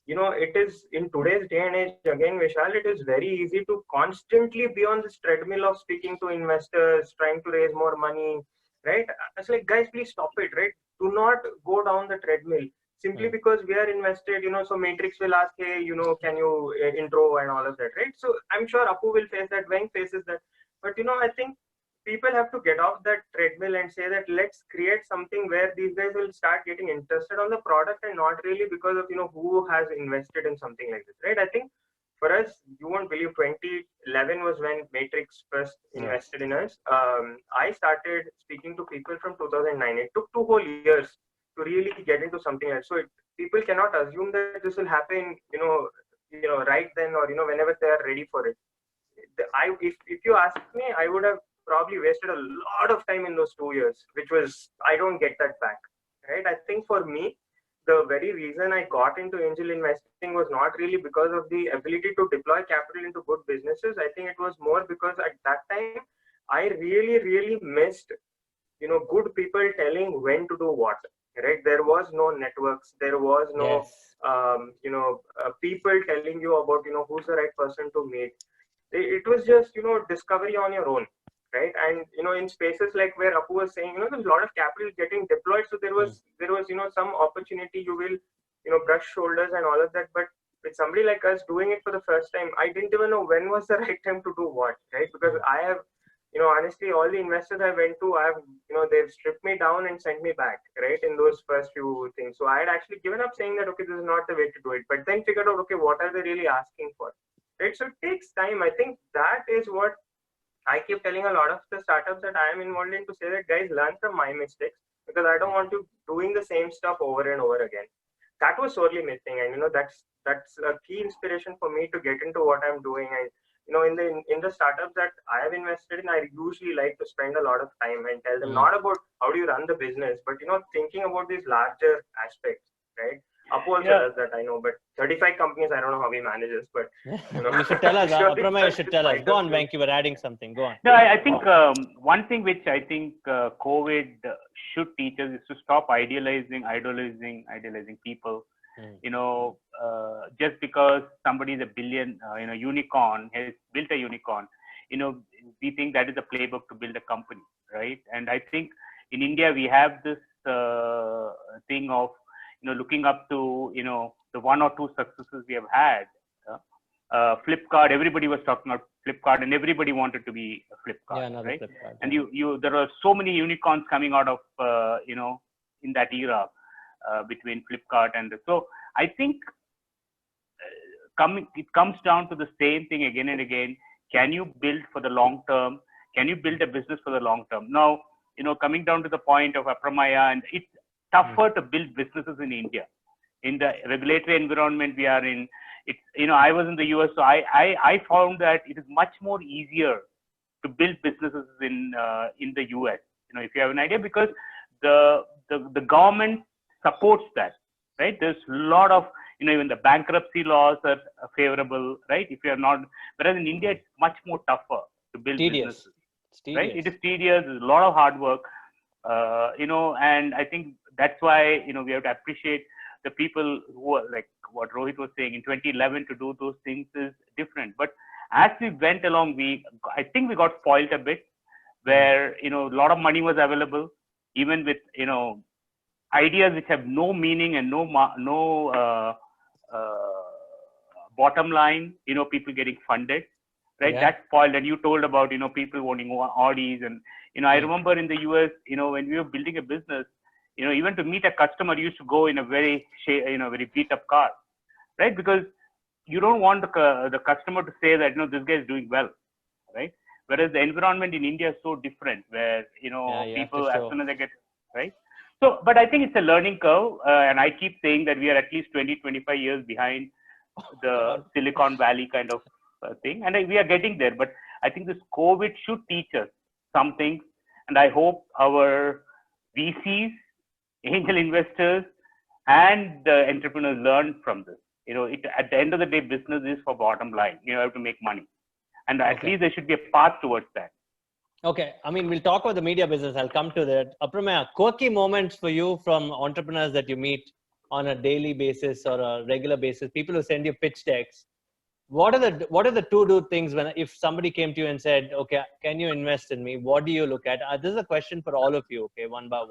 it is in today's day and age, again, Vishal, it is very easy to constantly be on this treadmill of speaking to investors, trying to raise more money, right? It's like, guys, please stop it, right? Do not go down the treadmill simply because we are invested, so Matrix will ask, hey, can you intro and all of that, right? So I'm sure Apu will face that, Venk faces that. But, I think people have to get off that treadmill and say that let's create something where these guys will start getting interested on the product and not really because of, who has invested in something like this, right? I think for us, you won't believe 2011 was when Matrix first invested in us. I started speaking to people from 2009. It took 2 whole years to really get into something else. So people cannot assume that this will happen, right then or, whenever they are ready for it. If you ask me, I would have probably wasted a lot of time in those 2 years, which was, I don't get that back, right? I think for me, the very reason I got into angel investing was not really because of the ability to deploy capital into good businesses. I think it was more because at that time, I really, really missed, good people telling when to do what, right? There was no networks. There was no, people telling you about, who's the right person to meet. It was just, discovery on your own, right? And, in spaces like where Apu was saying, there's a lot of capital getting deployed. So there was, some opportunity you will, brush shoulders and all of that. But with somebody like us doing it for the first time, I didn't even know when was the right time to do what, right? Because I have, honestly, all the investors I went to, they've stripped me down and sent me back, right? In those first few things. So I had actually given up saying that, okay, this is not the way to do it. But then figured out, okay, what are they really asking for, right? So it takes time. I think that is what I keep telling a lot of the startups that I am involved in, to say that, guys, learn from my mistakes, because I don't want you doing the same stuff over and over again. That was sorely missing, and that's a key inspiration for me to get into what I'm doing. And in the startups that I have invested in, I usually like to spend a lot of time and tell them not about how do you run the business, but thinking about these larger aspects, right? Apu also does that, I know, but 35 companies, I don't know how he manages, but you should tell us. Apremeya, you should tell us. Go on, Venk, you were adding something. Go on. No, I think one thing which I think COVID should teach us is to stop idolizing people. Just because somebody is a billion, unicorn, has built a unicorn, we think that is a playbook to build a company, right? And I think in India we have this thing of looking up to the 1 or 2 successes we have had. Flipkart, everybody was talking about Flipkart, and everybody wanted to be a Flipkart, right? Flipkart, and there are so many unicorns coming out of in that era between Flipkart and so I think it comes down to the same thing again and again. Can you build for the long term? Can you build a business for the long term? Now, coming down to the point of Apremeya, and it's tougher to build businesses in India. In the regulatory environment we are in, it's, I was in the US, so I found that it is much more easier to build businesses in the US, if you have an idea, because the government supports that, right? There's a lot of, even the bankruptcy laws are favorable, right? If you are not, whereas in India, it's much more tougher to build businesses, right? It is tedious, there's a lot of hard work, and I think that's why, we have to appreciate the people what Rohit was saying in 2011 to do those things is different. But as we went along, I think we got spoiled a bit, where a lot of money was available, even with ideas which have no meaning and no bottom line. People getting funded, right? Yeah. That spoiled. And you told about people wanting Audis, and I remember in the US, when we were building a business, even to meet a customer, you used to go in a very very beat up car, right? Because you don't want the customer to say that this guy is doing well, right? Whereas the environment in India is so different, where people as soon as they get right. So, but I think it's a learning curve, and I keep saying that we are at least 20-25 years behind the Silicon Valley kind of thing, and we are getting there. But I think this COVID should teach us some things, and I hope our VCs, angel investors, and the entrepreneurs learn from this. At the end of the day, business is for bottom line. You have to make money, and at least there should be a path towards that. Okay, I mean, we'll talk about the media business. I'll come to that. Apremeya, quirky moments for you from entrepreneurs that you meet on a daily basis or a regular basis, people who send you pitch decks. What are the to-do things if somebody came to you and said, okay, can you invest in me? What do you look at? This is a question for all of you, okay, one by one.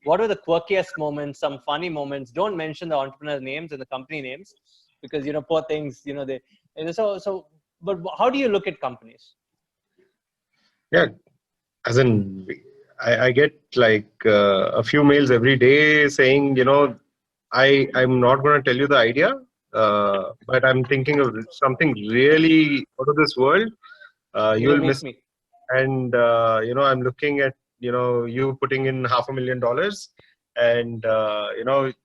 What are the quirkiest moments, some funny moments? Don't mention the entrepreneurs' names and the company names, because, poor things, but how do you look at companies? Yeah, as in, I get like a few mails every day saying, I'm not going to tell you the idea, but I'm thinking of something really out of this world. You'll miss me. And, I'm looking at, you putting in $500,000 and,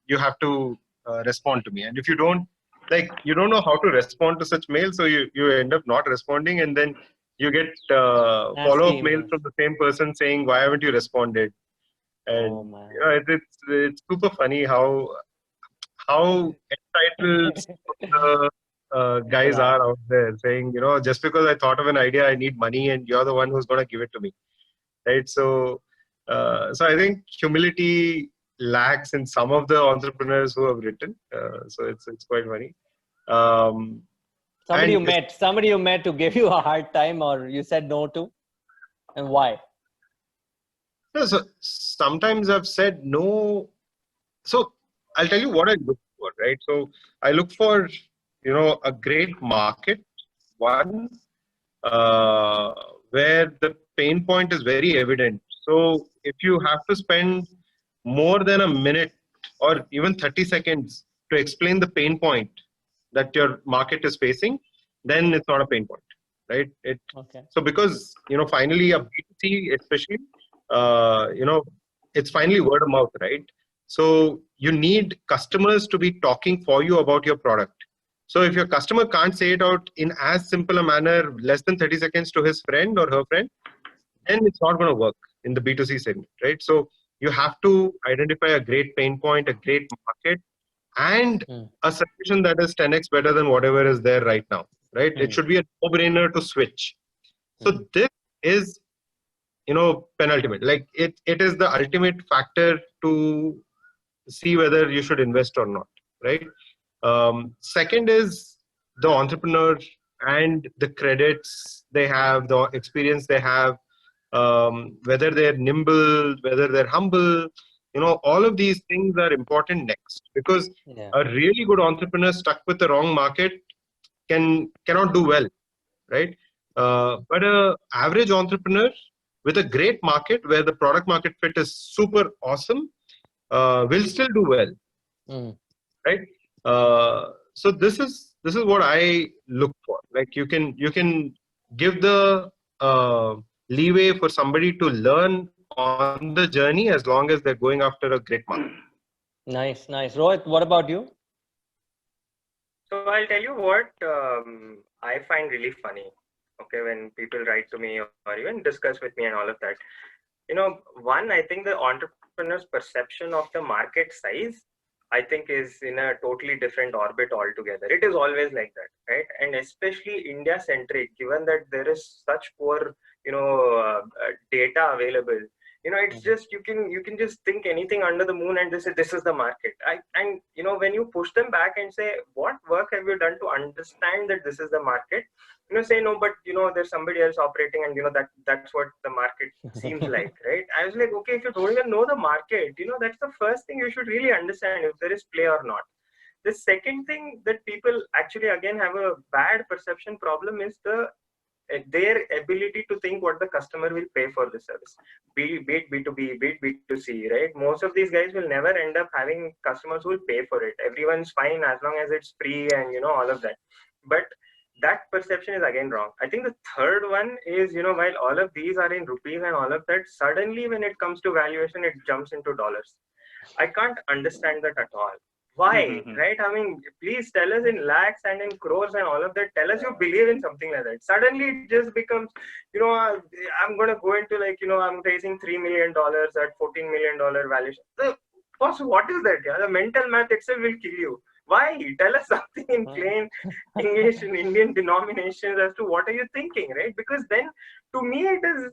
you have to respond to me. And if you don't, you don't know how to respond to such mails, so you end up not responding, and then you get follow-up mails from the same person saying, why haven't you responded? And it's super funny how entitled the guys are out there saying, just because I thought of an idea, I need money, and you're the one who's going to give it to me, right? So I think humility lacks in some of the entrepreneurs who have written. So it's quite funny. Somebody you met who gave you a hard time, or you said no to, and why? So sometimes I've said no. So I'll tell you what I look for, right? So I look for, a great market, one, where the pain point is very evident. So if you have to spend more than a minute or even 30 seconds to explain the pain point that your market is facing, then it's not a pain point, right? So because, finally a B2C especially, it's finally word of mouth, right? So you need customers to be talking for you about your product. So if your customer can't say it out in as simple a manner, less than 30 seconds to his friend or her friend, then it's not going to work in the B2C segment, right? So you have to identify a great pain point, a great market, and a solution that is 10x better than whatever is there right now, right? It should be a no-brainer to switch. So this is, penultimate. Like it is the ultimate factor to see whether you should invest or not, right? Second is the entrepreneur and the credits they have, the experience they have, whether they're nimble, whether they're humble, all of these things are important next, because a really good entrepreneur stuck with the wrong market cannot do well, right? But an average entrepreneur with a great market where the product market fit is super awesome will still do well, right? So this is what I look for. Like you can give the leeway for somebody to learn on the journey as long as they're going after a great market. Nice. Rohit, what about you? So I'll tell you what I find really funny. Okay, when people write to me or even discuss with me and all of that. One, I think the entrepreneur's perception of the market size, I think, is in a totally different orbit altogether. It is always like that, right? And especially India-centric, given that there is such poor, data available. It's just you can just think anything under the moon and just say this is the market. And when you push them back and say what work have you done to understand that this is the market, say no, but there's somebody else operating, and that's what the market seems like, right? I was like, okay, if you don't even know the market, that's the first thing you should really understand, if there is play or not. The second thing that people actually again have a bad perception problem is their ability to think what the customer will pay for the service, be it B2B, be it B2C, right? Most of these guys will never end up having customers who will pay for it. Everyone's fine as long as it's free and all of that. But that perception is again wrong. I think the third one is, while all of these are in rupees and all of that, suddenly when it comes to valuation, it jumps into dollars. I can't understand that at all. Why, right? I mean, please tell us in lakhs and in crores and all of that. Tell us you believe in something like that. Suddenly it just becomes, I'm going to go into I'm raising $3 million at $14 million valuation. Boss, what is that? Yeah? The mental math itself will kill you. Why? Tell us something in plain English and Indian denominations as to what are you thinking, right? Because then to me it is,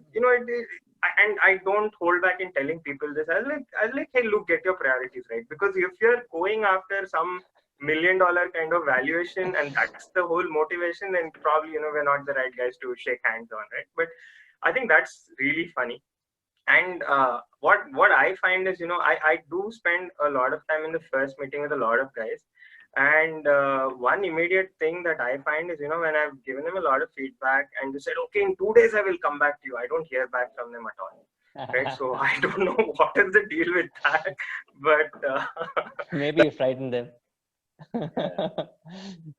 and I don't hold back in telling people this. I was like, hey, look, get your priorities right. Because if you're going after some $1 million kind of valuation and that's the whole motivation, then probably, we're not the right guys to shake hands on, right? But I think that's really funny. And what I find is, I do spend a lot of time in the first meeting with a lot of guys. And one immediate thing that I find is, when I've given them a lot of feedback and they said, okay, in 2 days I will come back to you, I don't hear back from them at all. Right? So I don't know what is the deal with that, but maybe you frightened them.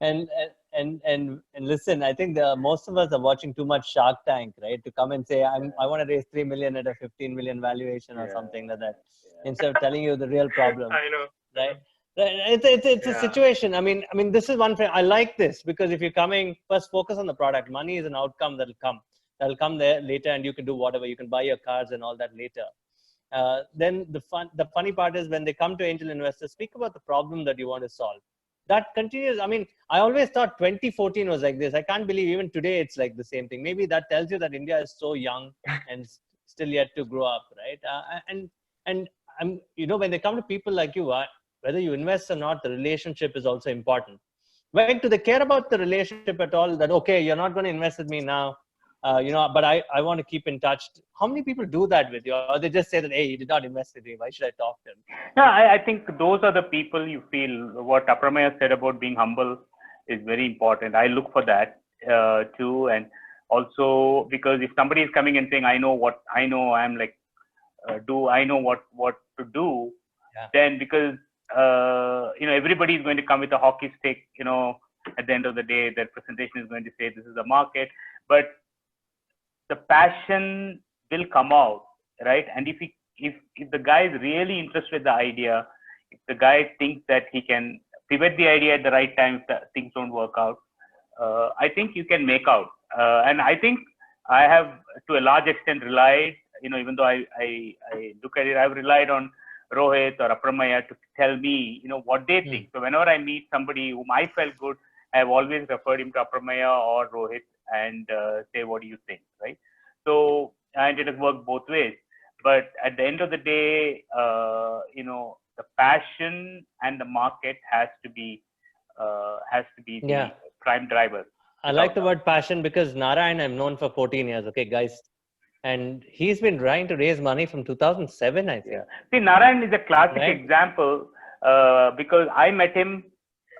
and listen, I think most of us are watching too much Shark Tank, right? To come and say, I want to raise 3 million at a 15 million valuation or something like that, instead of telling you the real problem. I know. Right? It's a situation. I mean, this is one thing. I like this because if you're coming, first focus on the product. Money is an outcome that'll come there later, and you can do whatever. You can buy your cars and all that later. Then the funny part is when they come to angel investors, speak about the problem that you want to solve. That continues. I mean, I always thought 2014 was like this. I can't believe even today it's like the same thing. Maybe that tells you that India is so young and still yet to grow up, right? And I'm, when they come to people like you, whether you invest or not, the relationship is also important. When do they care about the relationship at all? That, okay, you're not going to invest with me now, but I want to keep in touch. How many people do that with you? Or they just say that, hey, you did not invest with me. Why should I talk to him? Yeah, I think those are the people you feel. What Apremeya said about being humble is very important. I look for that too. And also because if somebody is coming and saying, I know what I know, I'm like, do I know what to do? Yeah. Then because everybody is going to come with a hockey stick, at the end of the day, their presentation is going to say this is the market, but the passion will come out, right? And if the guy is really interested in the idea, if the guy thinks that he can pivot the idea at the right time if things don't work out, I think you can make out. And I think I have to a large extent relied, even though I look at it, I've relied on Rohit or Apremeya to tell me, what they think. So whenever I meet somebody whom I felt good, I have always referred him to Apremeya or Rohit and say, what do you think, right? So, and it has worked both ways. But at the end of the day, the passion and the market has to be the prime driver. I like the word passion because Narayan I've known for 14 years. Okay, guys. And he's been trying to raise money from 2007, I think. Yeah. See, Narayan is a classic example because I met him.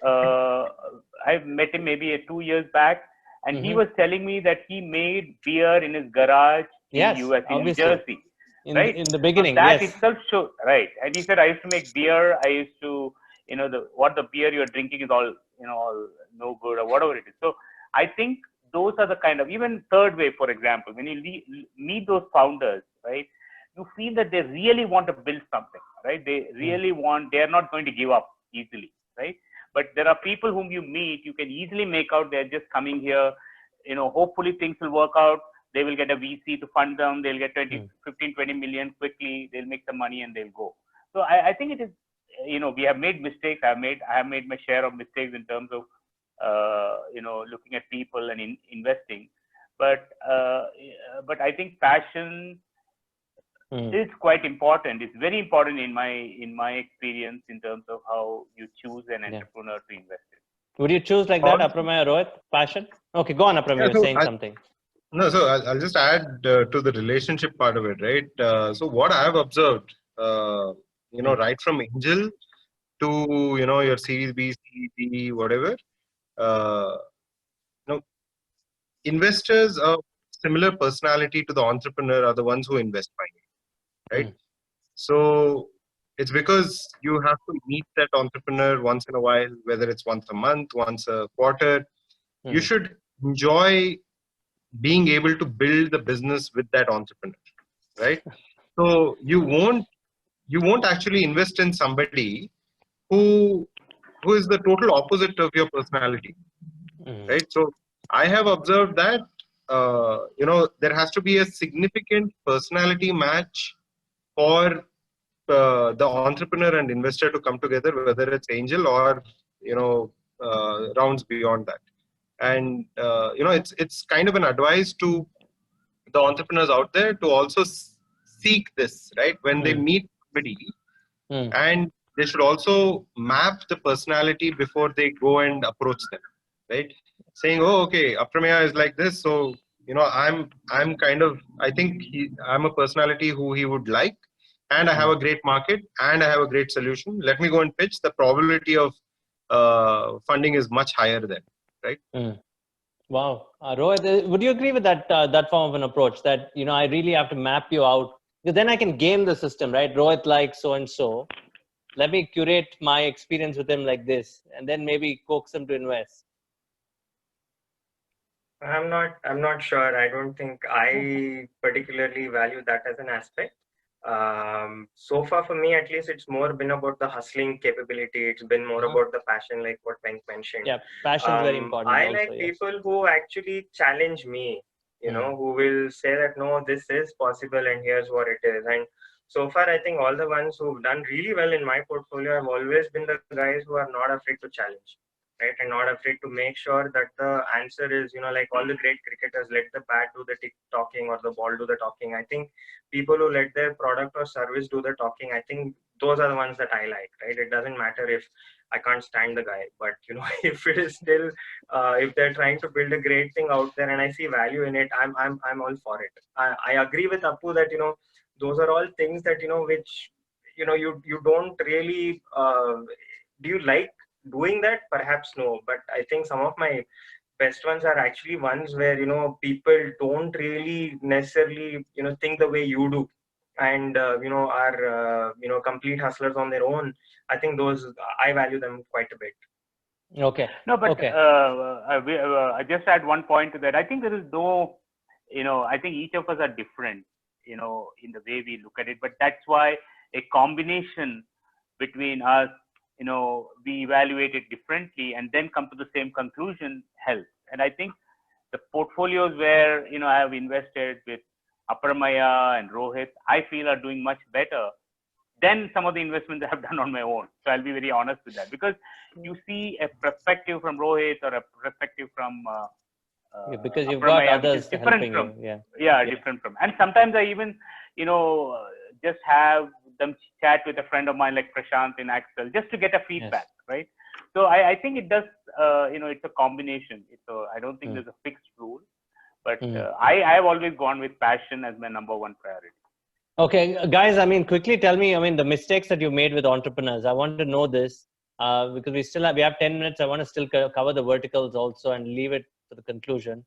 I met him maybe 2 years back, and he was telling me that he made beer in his garage in US, in New Jersey. Right? In the beginning, so that itself shows, right? And he said, I used to make beer. I used to, what the beer you're drinking is all, all no good or whatever it is. So I think those are the kind of, even Third Wave, for example, when you meet those founders, right, you feel that they really want to build something, right? They really want, they're not going to give up easily, right? But there are people whom you meet, you can easily make out they're just coming here, hopefully things will work out. They will get a VC to fund them. They'll get 15, 20 million quickly. They'll make some money and they'll go. So I think it is, we have made mistakes. I have made my share of mistakes in terms of, looking at people and investing. But I think passion, is quite important. It's very important in my experience in terms of how you choose an entrepreneur to invest in. Would you choose like that, Apremeya, Rohit? Passion? Okay, go on, Apremeya. You're saying something. No, so I'll just add to the relationship part of it, right? So what I've observed, right from angel to, your Series B, C, D, whatever, investors of similar personality to the entrepreneur are the ones who invest finally, right? So it's because you have to meet that entrepreneur once in a while, whether it's once a month, once a quarter. You should enjoy being able to build the business with that entrepreneur, right? So you won't actually invest in somebody who is the total opposite of your personality, right? So I have observed that there has to be a significant personality match for the entrepreneur and investor to come together, whether it's angel or rounds beyond that. And it's kind of an advice to the entrepreneurs out there to also seek this, right? When they meet somebody, and they should also map the personality before they go and approach them, right? Saying, oh, okay, Apremeya is like this, so I'm kind of, I think I'm a personality who he would like, and I have a great market, and I have a great solution. Let me go and pitch. The probability of funding is much higher then, right? Wow, Rohit, would you agree with that form of an approach? That I really have to map you out, because then I can game the system, right? Rohit likes so and so. Let me curate my experience with him like this, and then maybe coax him to invest. I'm not sure. I don't think I particularly value that as an aspect. So far for me, at least, it's more been about the hustling capability. It's been more about the passion, like what Venk mentioned. Yeah, passion is very important. I like people who actually challenge me, who will say that, no, this is possible and here's what it is. And so far, I think all the ones who've done really well in my portfolio have always been the guys who are not afraid to challenge. Right, and not afraid to make sure that the answer is, like all the great cricketers, let the bat do the talking or the ball do the talking. I think people who let their product or service do the talking, I think those are the ones that I like, right? It doesn't matter if I can't stand the guy, but if it is still, if they're trying to build a great thing out there and I see value in it, I'm all for it. I agree with Appu that, those are all things that, which, you don't really, do you like doing that? Perhaps no, but I think some of my best ones are actually ones where people don't really necessarily think the way you do, and are complete hustlers on their own. I think those, I value them quite a bit. Okay. No, but okay. I just add one point to that. I think there is no, I think each of us are different, in the way we look at it. But that's why a combination between us, we evaluate it differently and then come to the same conclusion helps. And I think the portfolios where, I have invested with Apremeya and Rohit, I feel are doing much better than some of the investments I have done on my own. So I'll be very honest with that, because you see a perspective from Rohit or a perspective from because you've Apremeya, got others helping from, you. Different from. And sometimes I even, just have them chat with a friend of mine like Prashant in Axel just to get a feedback, right? So I think it does, it's a combination. I don't think there's a fixed rule, but I have always gone with passion as my number one priority. Okay, guys, quickly tell me, the mistakes that you made with entrepreneurs. I want to know this because we have 10 minutes. I want to still cover the verticals also and leave it for the conclusion.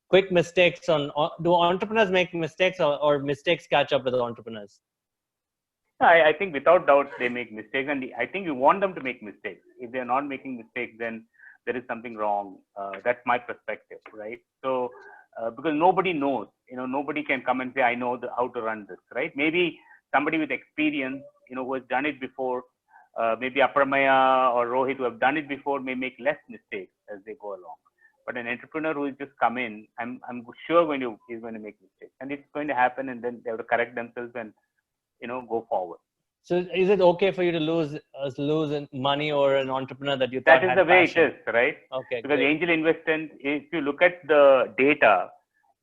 Quick mistakes do entrepreneurs make mistakes or mistakes catch up with entrepreneurs? I think without doubt they make mistakes, and I think you want them to make mistakes. If they're not making mistakes, then there is something wrong. That's my perspective, right? So, because nobody knows, nobody can come and say, I know how to run this, right? Maybe somebody with experience, who has done it before, maybe Apremeya or Rohit who have done it before may make less mistakes as they go along. But an entrepreneur who has just come in, I'm sure is going to make mistakes, and it's going to happen, and then they have to correct themselves and go forward. So is it okay for you to lose money or an entrepreneur that you thought that is had the way passion? it is, right? Okay. Because great. angel investment, if you look at the data,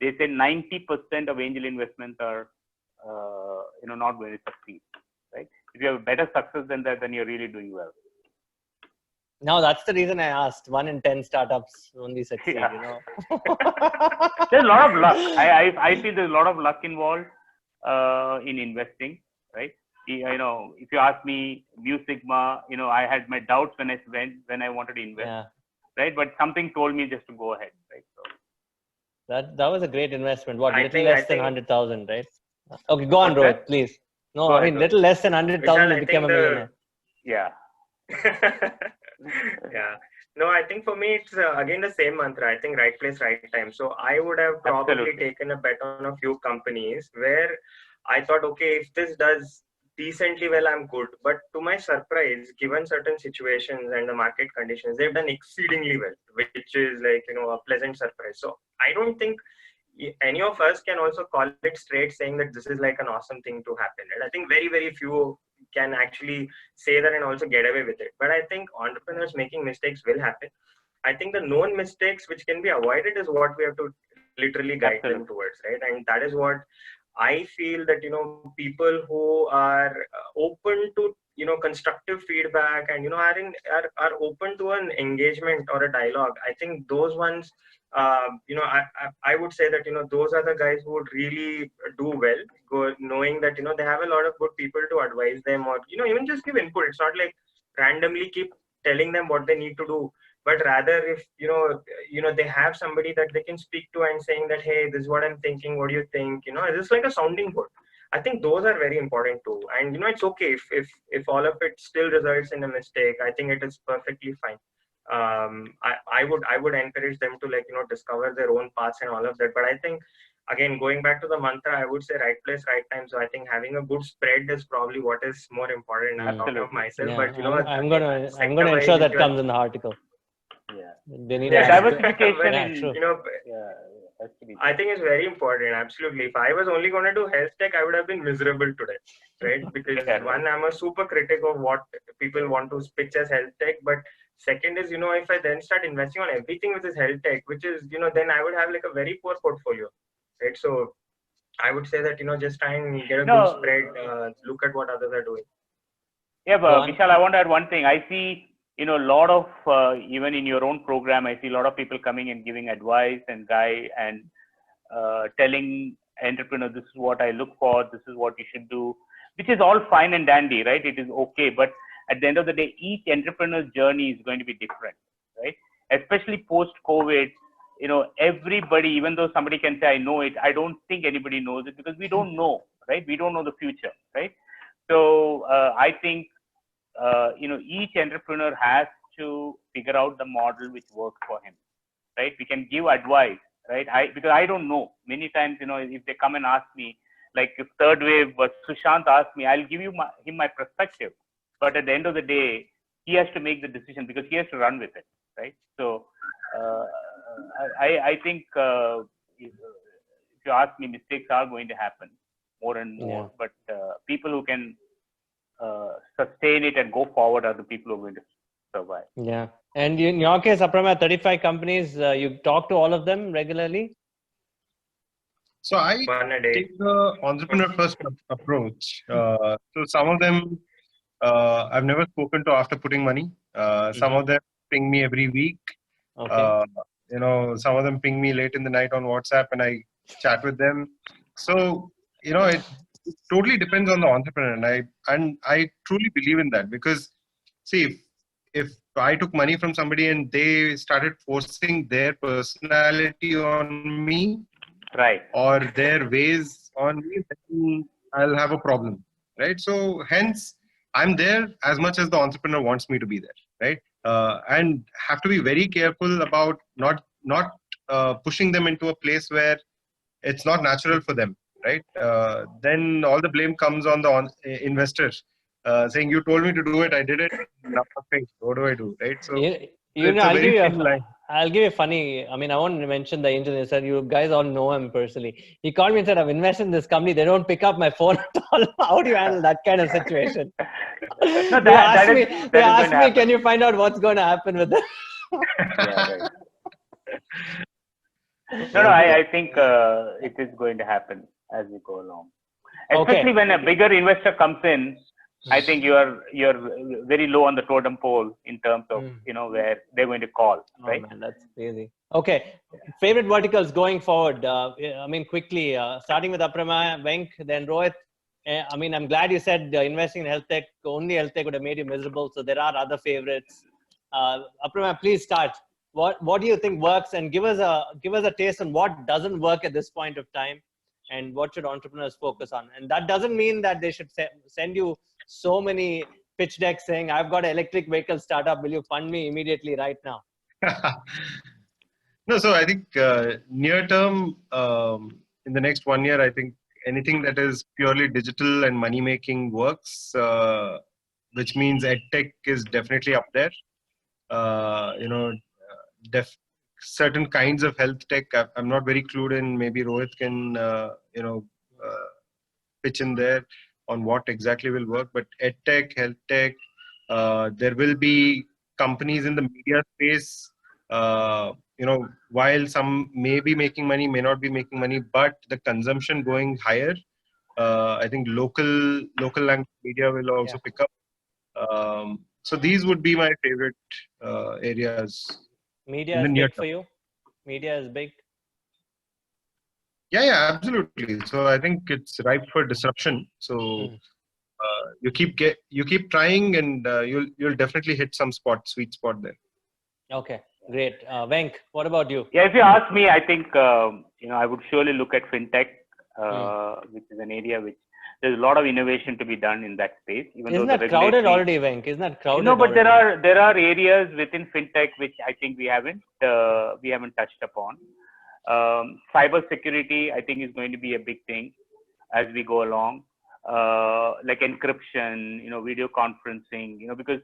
they say 90% of angel investments are not going to succeed, right? If you have better success than that, then you're really doing well. No, that's the reason I asked. 1 in 10 startups only succeed, Yeah. you know. There's a lot of luck. I feel there's a lot of luck involved in investing, right? If you ask me, Mu Sigma, I had my doubts when I wanted to invest, Yeah. right? But something told me just to go ahead, right? So That was a great investment. What, I little think- less I than think- 100,000, right? Okay, go on, What's Rohit, that? please. No, Go I ahead, mean, go little less than 100,000 Vishal, to I become a think millionaire. Yeah. Yeah. No, I think for me, it's again the same mantra. I think right place, right time. So I would have probably Absolutely. taken a bet on a few companies where I thought, okay, if this does decently well, I'm good. But to my surprise, given certain situations and the market conditions, they've done exceedingly well, which is like, a pleasant surprise. So I don't think any of us can also call it straight saying that this is like an awesome thing to happen. Right? I think very, very few can actually say that and also get away with it. But I think entrepreneurs making mistakes will happen. I think the known mistakes which can be avoided is what we have to literally guide Absolutely. them towards, right? And that is what I feel that people who are open to constructive feedback and are open to an engagement or a dialogue. I think those ones, I would say that those are the guys who would really do well, knowing that they have a lot of good people to advise them or even just give input. It's not like randomly keep telling them what they need to do, but rather if they have somebody that they can speak to and saying that, hey, this is what I'm thinking, what do you think, it's like a sounding board. I think those are very important too. And it's okay if all of it still results in a mistake. I think it is perfectly fine. I would encourage them to discover their own paths and all of that. But I think again, going back to the mantra, I would say right place, right time. So I think having a good spread is probably what is more important. I'm talking of myself, Yeah, but I'm gonna ensure that comes in the article. Yeah. They need Yeah, to have diversification Yeah, in true. has to be I think it's very important. Absolutely. If I was only going to do health tech, I would have been miserable today, right? Because Yeah, right. one, I'm a super critic of what people want to pitch as health tech. But second is, if I then start investing on everything which is health tech, which is, then I would have like a very poor portfolio, right? So I would say that, just try and get a good spread, look at what others are doing. Yeah, Go but on. Vishal, I want to add one thing. I see, a lot of, even in your own program, I see a lot of people coming and giving advice and telling entrepreneurs, this is what I look for, this is what you should do, which is all fine and dandy, right? It is okay. But at the end of the day, each entrepreneur's journey is going to be different, right? Especially post-COVID, everybody, even though somebody can say, I know it, I don't think anybody knows it because we don't know, right? We don't know the future, right? So I think, each entrepreneur has to figure out the model which works for him, right? We can give advice, right? Because I don't know. Many times, if they come and ask me, like if third wave, Sushant asked me, I'll give him my perspective. But at the end of the day, he has to make the decision because he has to run with it, right? So I think if you ask me, mistakes are going to happen more and more. Yeah. But people who can sustain it and go forward are the people who are going to survive. Yeah. And in your case, Apremeya, 35 companies, you talk to all of them regularly? So I One a day. take the entrepreneur first approach. So some of them I've never spoken to after putting money. Some of them ping me every week. Okay. Some of them ping me late in the night on WhatsApp and I chat with them. So, it totally depends on the entrepreneur. And I truly believe in that because see, if I took money from somebody and they started forcing their personality on me, Right. or their ways on me, then I'll have a problem, right? So hence, I'm there as much as the entrepreneur wants me to be there, right? And have to be very careful about not pushing them into a place where it's not natural for them, right? Then all the blame comes on the investor, saying you told me to do it, I did it. Now what do I do, right? So it's a very thin line. I'll give you a funny. I mean, I won't mention the angel investor. You guys all know him personally. He called me and said, "I've invested in this company. They don't pick up my phone at all." How do you handle that kind of situation? No, They asked me, happen. "Can you find out what's going to happen with them?" Yeah, right. No, I think it is going to happen as we go along. Especially when a bigger investor comes in, I think you're very low on the totem pole in terms of where they're going to call, right? Oh man, that's crazy. Okay, favorite verticals going forward. I mean, quickly, starting with Apremeya, Venk, then Rohit. I mean, I'm glad you said investing in health tech. Only health tech would have made you miserable. So there are other favorites. Apremeya, please start. What do you think works, and give us a taste on what doesn't work at this point of time, and what should entrepreneurs focus on? And that doesn't mean that they should send you so many pitch decks saying, "I've got an electric vehicle startup. Will you fund me immediately right now?" No, so I think near term, in the next 1 year, I think anything that is purely digital and money making works, which means edtech is definitely up there. Certain kinds of health tech, I'm not very clued in. Maybe Rohit can, pitch in there on what exactly will work. But edtech, health tech, there will be companies in the media space. While some may be making money, may not be making money, but the consumption going higher. I think local language media will also pick up. So these would be my favorite areas. Media is big for you? Media is big? Yeah, absolutely. So I think it's ripe for disruption. So you keep trying, and you'll definitely hit some sweet spot there. Okay, great. Venk, what about you? Yeah, if you ask me, I think I would surely look at fintech, which is an area which there's a lot of innovation to be done in that space. Isn't that crowded already, Venk? Isn't that crowded? No, but there are areas within fintech which I think we haven't touched upon. Cyber security, I think, is going to be a big thing as we go along. Like encryption, video conferencing, because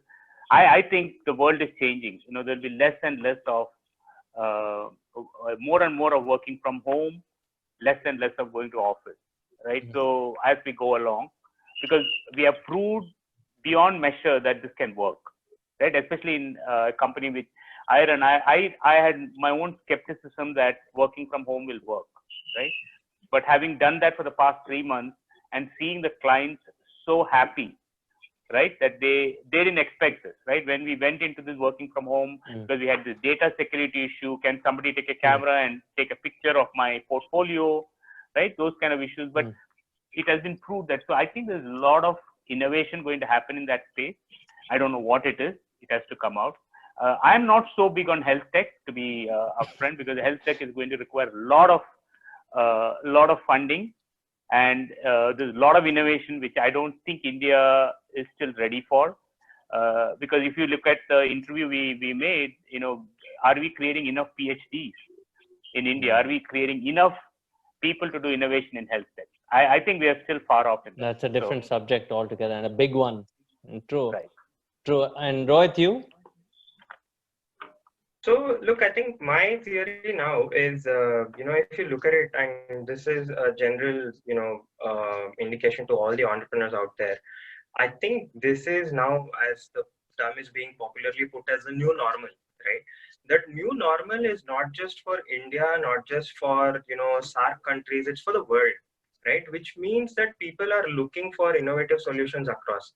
I think the world is changing. There'll be less and less of more and more of working from home, less and less of going to office. Right. So as we go along, because we have proved beyond measure that this can work, right? Especially in a company which I run, I had my own skepticism that working from home will work, right? But having done that for the past 3 months and seeing the clients so happy, right, that they didn't expect this, right? When we went into this working from home, because we had this data security issue, can somebody take a camera and take a picture of my portfolio? Right, those kind of issues, but it has been proved that. So I think there's a lot of innovation going to happen in that space. I don't know what it is. It has to come out. I'm not so big on health tech, to be upfront, because health tech is going to require a lot of funding, and there's a lot of innovation which I don't think India is still ready for. Because if you look at the interview we made, are we creating enough PhDs in India? Are we creating enough people to do innovation in health tech? I think we are still far off in that. That's a different subject altogether, and a big one. True. Right. True. And Rohit, you? So look, I think my theory now is, if you look at it, and this is a general, indication to all the entrepreneurs out there, I think this is now, as the term is being popularly put, as a new normal, right? That new normal is not just for India, not just for, SAARC countries, it's for the world, right? Which means that people are looking for innovative solutions across.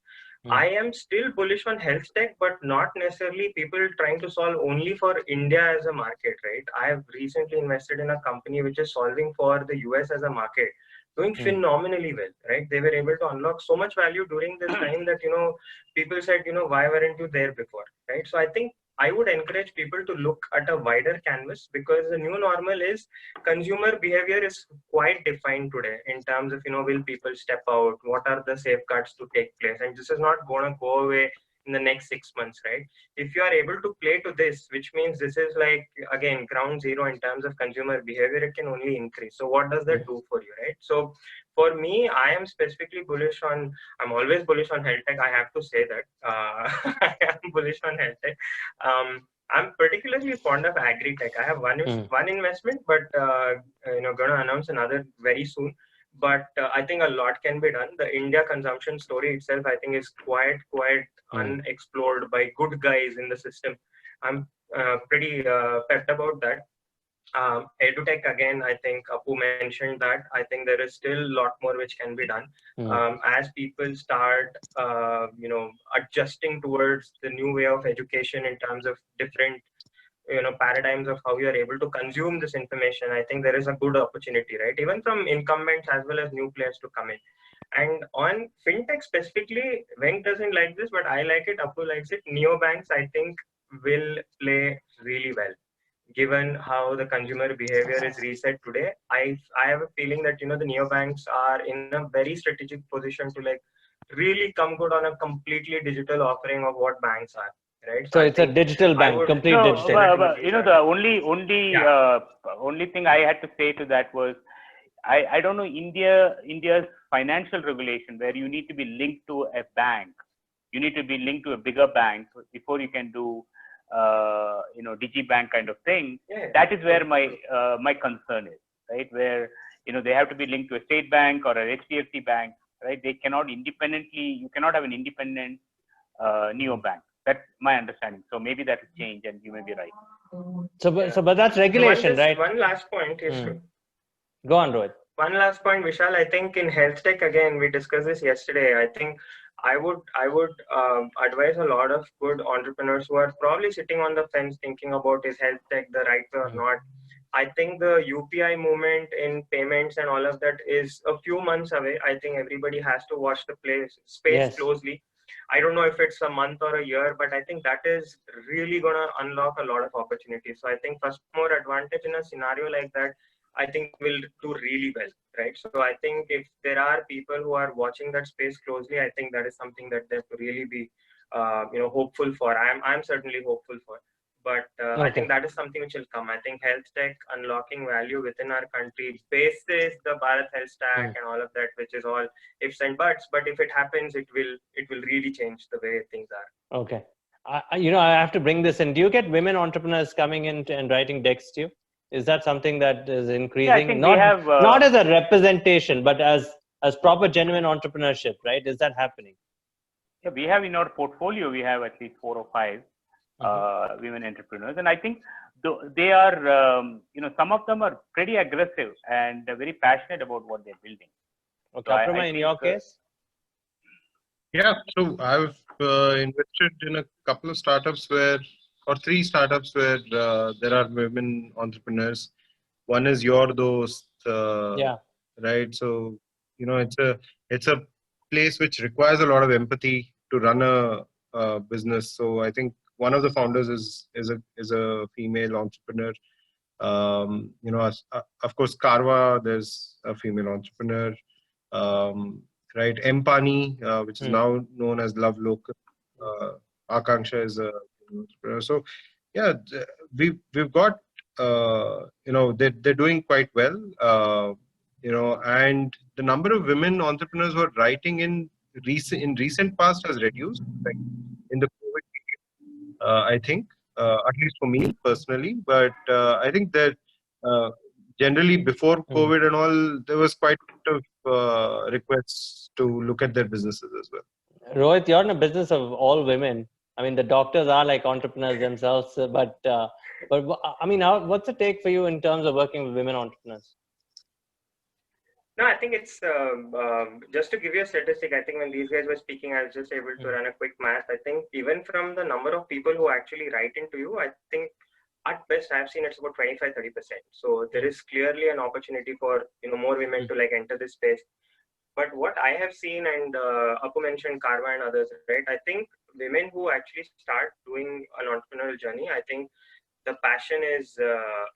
I am still bullish on health tech, but not necessarily people trying to solve only for India as a market, right? I have recently invested in a company which is solving for the US as a market, doing phenomenally well, right? They were able to unlock so much value during this time that, people said, why weren't you there before, right? So I think I would encourage people to look at a wider canvas, because the new normal is consumer behavior is quite defined today in terms of, will people step out? What are the safeguards to take place? And this is not going to go away in the next 6 months, right? If you are able to play to this, which means this is like, again, ground zero in terms of consumer behavior, it can only increase. So what does that do for you, right? So for me, I am specifically bullish on, I'm always bullish on health tech. I have to say that I am bullish on health tech. I'm particularly fond of agri-tech. I have one investment, but going to announce another very soon. But I think a lot can be done. The India consumption story itself, I think, is quite unexplored by good guys in the system. I'm pretty pepped about that. EduTech, again, I think Apu mentioned that. I think there is still a lot more which can be done. As people start, adjusting towards the new way of education in terms of different, paradigms of how you are able to consume this information, I think there is a good opportunity, right? Even from incumbents as well as new players to come in. And on fintech specifically, Venk doesn't like this, but I like it. Apu likes it. Neobanks, I think, will play really well given how the consumer behavior is reset today. I have a feeling that the neobanks are in a very strategic position to like really come good on a completely digital offering of what banks are, right? So it's a digital bank, complete no, digital. but the only thing I had to say to that was I don't know India's financial regulation where you need to be linked to a bank. You need to be linked to a bigger bank before you can do digibank kind of thing. Yeah. That is where my concern is, right? Where they have to be linked to a state bank or a HDFC bank, right? They cannot independently. You cannot have an independent neobank. That's my understanding. So maybe that will change, and you may be right. But that's regulation, right? One last point. Go on, Rohit. One last point, Vishal. I think in health tech, again, we discussed this yesterday. I think I would advise a lot of good entrepreneurs who are probably sitting on the fence thinking about is health tech the right way or not. I think the UPI movement in payments and all of that is a few months away. I think everybody has to watch the space closely. I don't know if it's a month or a year, but I think that is really going to unlock a lot of opportunities. So I think first more advantage in a scenario like that, I think will do really well, right? So I think if there are people who are watching that space closely, I think that is something that they have to really be, hopeful for. I'm certainly hopeful for. But I think that is something which will come. I think health tech unlocking value within our country, basis the Bharat Health Stack and all of that, which is all ifs and buts. But if it happens, it will really change the way things are. Okay. I have to bring this in. Do you get women entrepreneurs coming in and writing decks to you? Is that something that is increasing? Yeah, I think we have not as a representation, but as proper genuine entrepreneurship, right? Is that happening? Yeah, we have in our portfolio, we have at least 4 or 5 women entrepreneurs, and I think they are, some of them are pretty aggressive and very passionate about what they're building. Okay, Apremeya, in your case? Yeah, so I've invested in a couple of startups or 3 startups where there are women entrepreneurs. One is YourStory, right? So it's a place which requires a lot of empathy to run a business. So I think one of the founders is a female entrepreneur. Of course, Carva, there's a female entrepreneur. Right, Empani, which is now known as Love Local. Akanksha is a entrepreneur. So yeah, we've got they're doing quite well. And the number of women entrepreneurs who are writing in recent past has reduced, like in the COVID period, I think, at least for me personally. But I think that generally before COVID and all, there was quite a bit of requests to look at their businesses as well. Rohit, you're in a business of all women. I mean, the doctors are like entrepreneurs themselves, but I mean, what's the take for you in terms of working with women entrepreneurs? No, I think it's just to give you a statistic. I think when these guys were speaking, I was just able to run a quick math. I think even from the number of people who actually write into you, I think at best I've seen it's about 25-30%. So there is clearly an opportunity for more women to like enter this space. But what I have seen, and Apu mentioned Carva and others, right? I think women who actually start doing an entrepreneurial journey, I think the passion is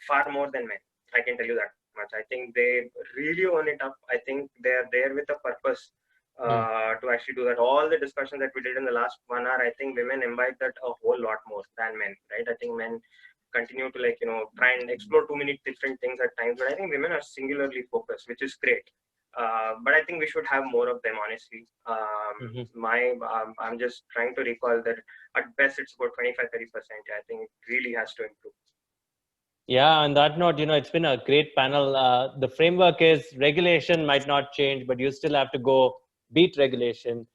far more than men. I can tell you that much. I think they really own it up. I think they're there with a purpose to actually do that. All the discussions that we did in the last 1 hour, I think women imbibe that a whole lot more than men, right? I think men continue to try and explore too many different things at times, but I think women are singularly focused, which is great. But I think we should have more of them, honestly. I'm just trying to recall that at best it's about 25-30%. I think it really has to improve. Yeah, on that note, it's been a great panel. The framework is regulation might not change, but you still have to go beat regulation.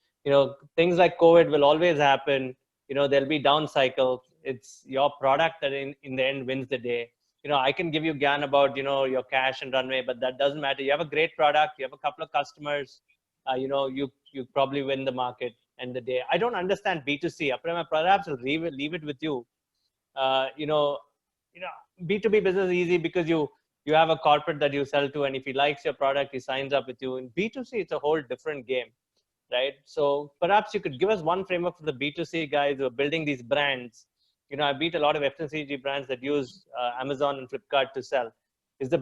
Things like COVID will always happen. There'll be down cycles. It's your product that in the end wins the day. I can give you gyan about, your cash and runway, but that doesn't matter. You have a great product, you have a couple of customers, you probably win the market and the day. I don't understand B2C. Apremeya, perhaps I'll leave it with you. B2B business is easy because you have a corporate that you sell to, and if he likes your product, he signs up with you. In B2C, it's a whole different game, right? So perhaps you could give us one framework for the B2C guys who are building these brands. I beat a lot of FMCG brands that use Amazon and Flipkart to sell. Is the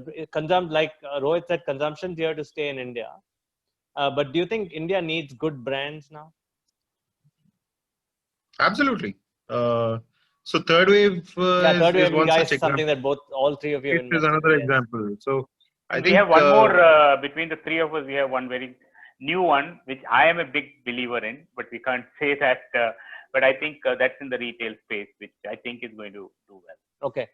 like Rohit said, consumption's here to stay in India. But do you think India needs good brands now? Absolutely. So third wave third wave, is one guys, such something example. that all three of you It is invested another in. example. So I we think have one more between the three of us. We have one very new one, which I am a big believer in, but we can't say that. But I think that's in the retail space, which I think is going to do well. Okay.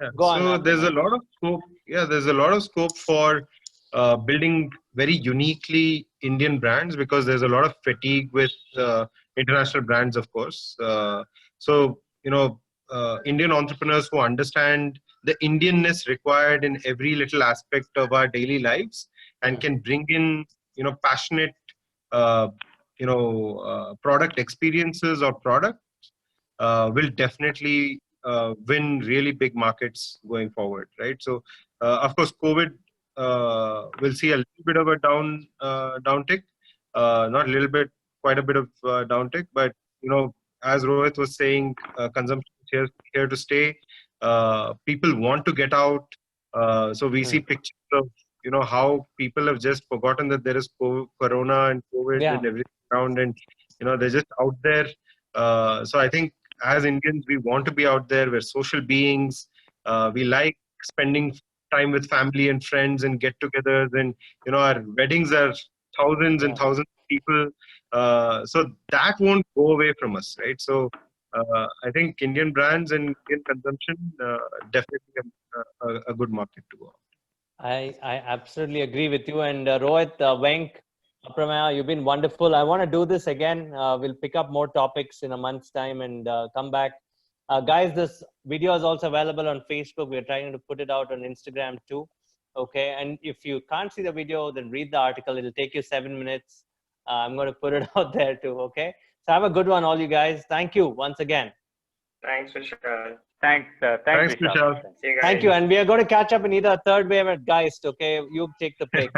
Yeah. Go on, So there's a lot of scope. Yeah, there's a lot of scope for building very uniquely Indian brands, because there's a lot of fatigue with international brands, of course. So Indian entrepreneurs who understand the Indianness required in every little aspect of our daily lives and can bring in passionate product experiences or product will definitely win really big markets going forward, right? So, of course, COVID will see a little bit of a downtick, not a little bit, quite a bit of downtick. But as Rohit was saying, consumption is here to stay. People want to get out, so we see pictures of how people have just forgotten that there is Corona and COVID and everything around, and they're just out there. So I think, as Indians, we want to be out there. We're social beings. We like spending time with family and friends and get-togethers. And our weddings are thousands and thousands of people. So that won't go away from us, right? So I think Indian brands and Indian consumption definitely a good market to go. I absolutely agree with you. And Rohit, Venk, Apremeya, you've been wonderful. I want to do this again. We'll pick up more topics in a month's time and come back. Guys, this video is also available on Facebook. We're trying to put it out on Instagram too. Okay. And if you can't see the video, then read the article. It'll take you 7 minutes. I'm going to put it out there too. Okay. So have a good one, all you guys. Thank you once again. Thanks, Vishal. Thanks, Vishal. Thank you. And we are going to catch up in either third wave or Geist. Okay. You take the pick.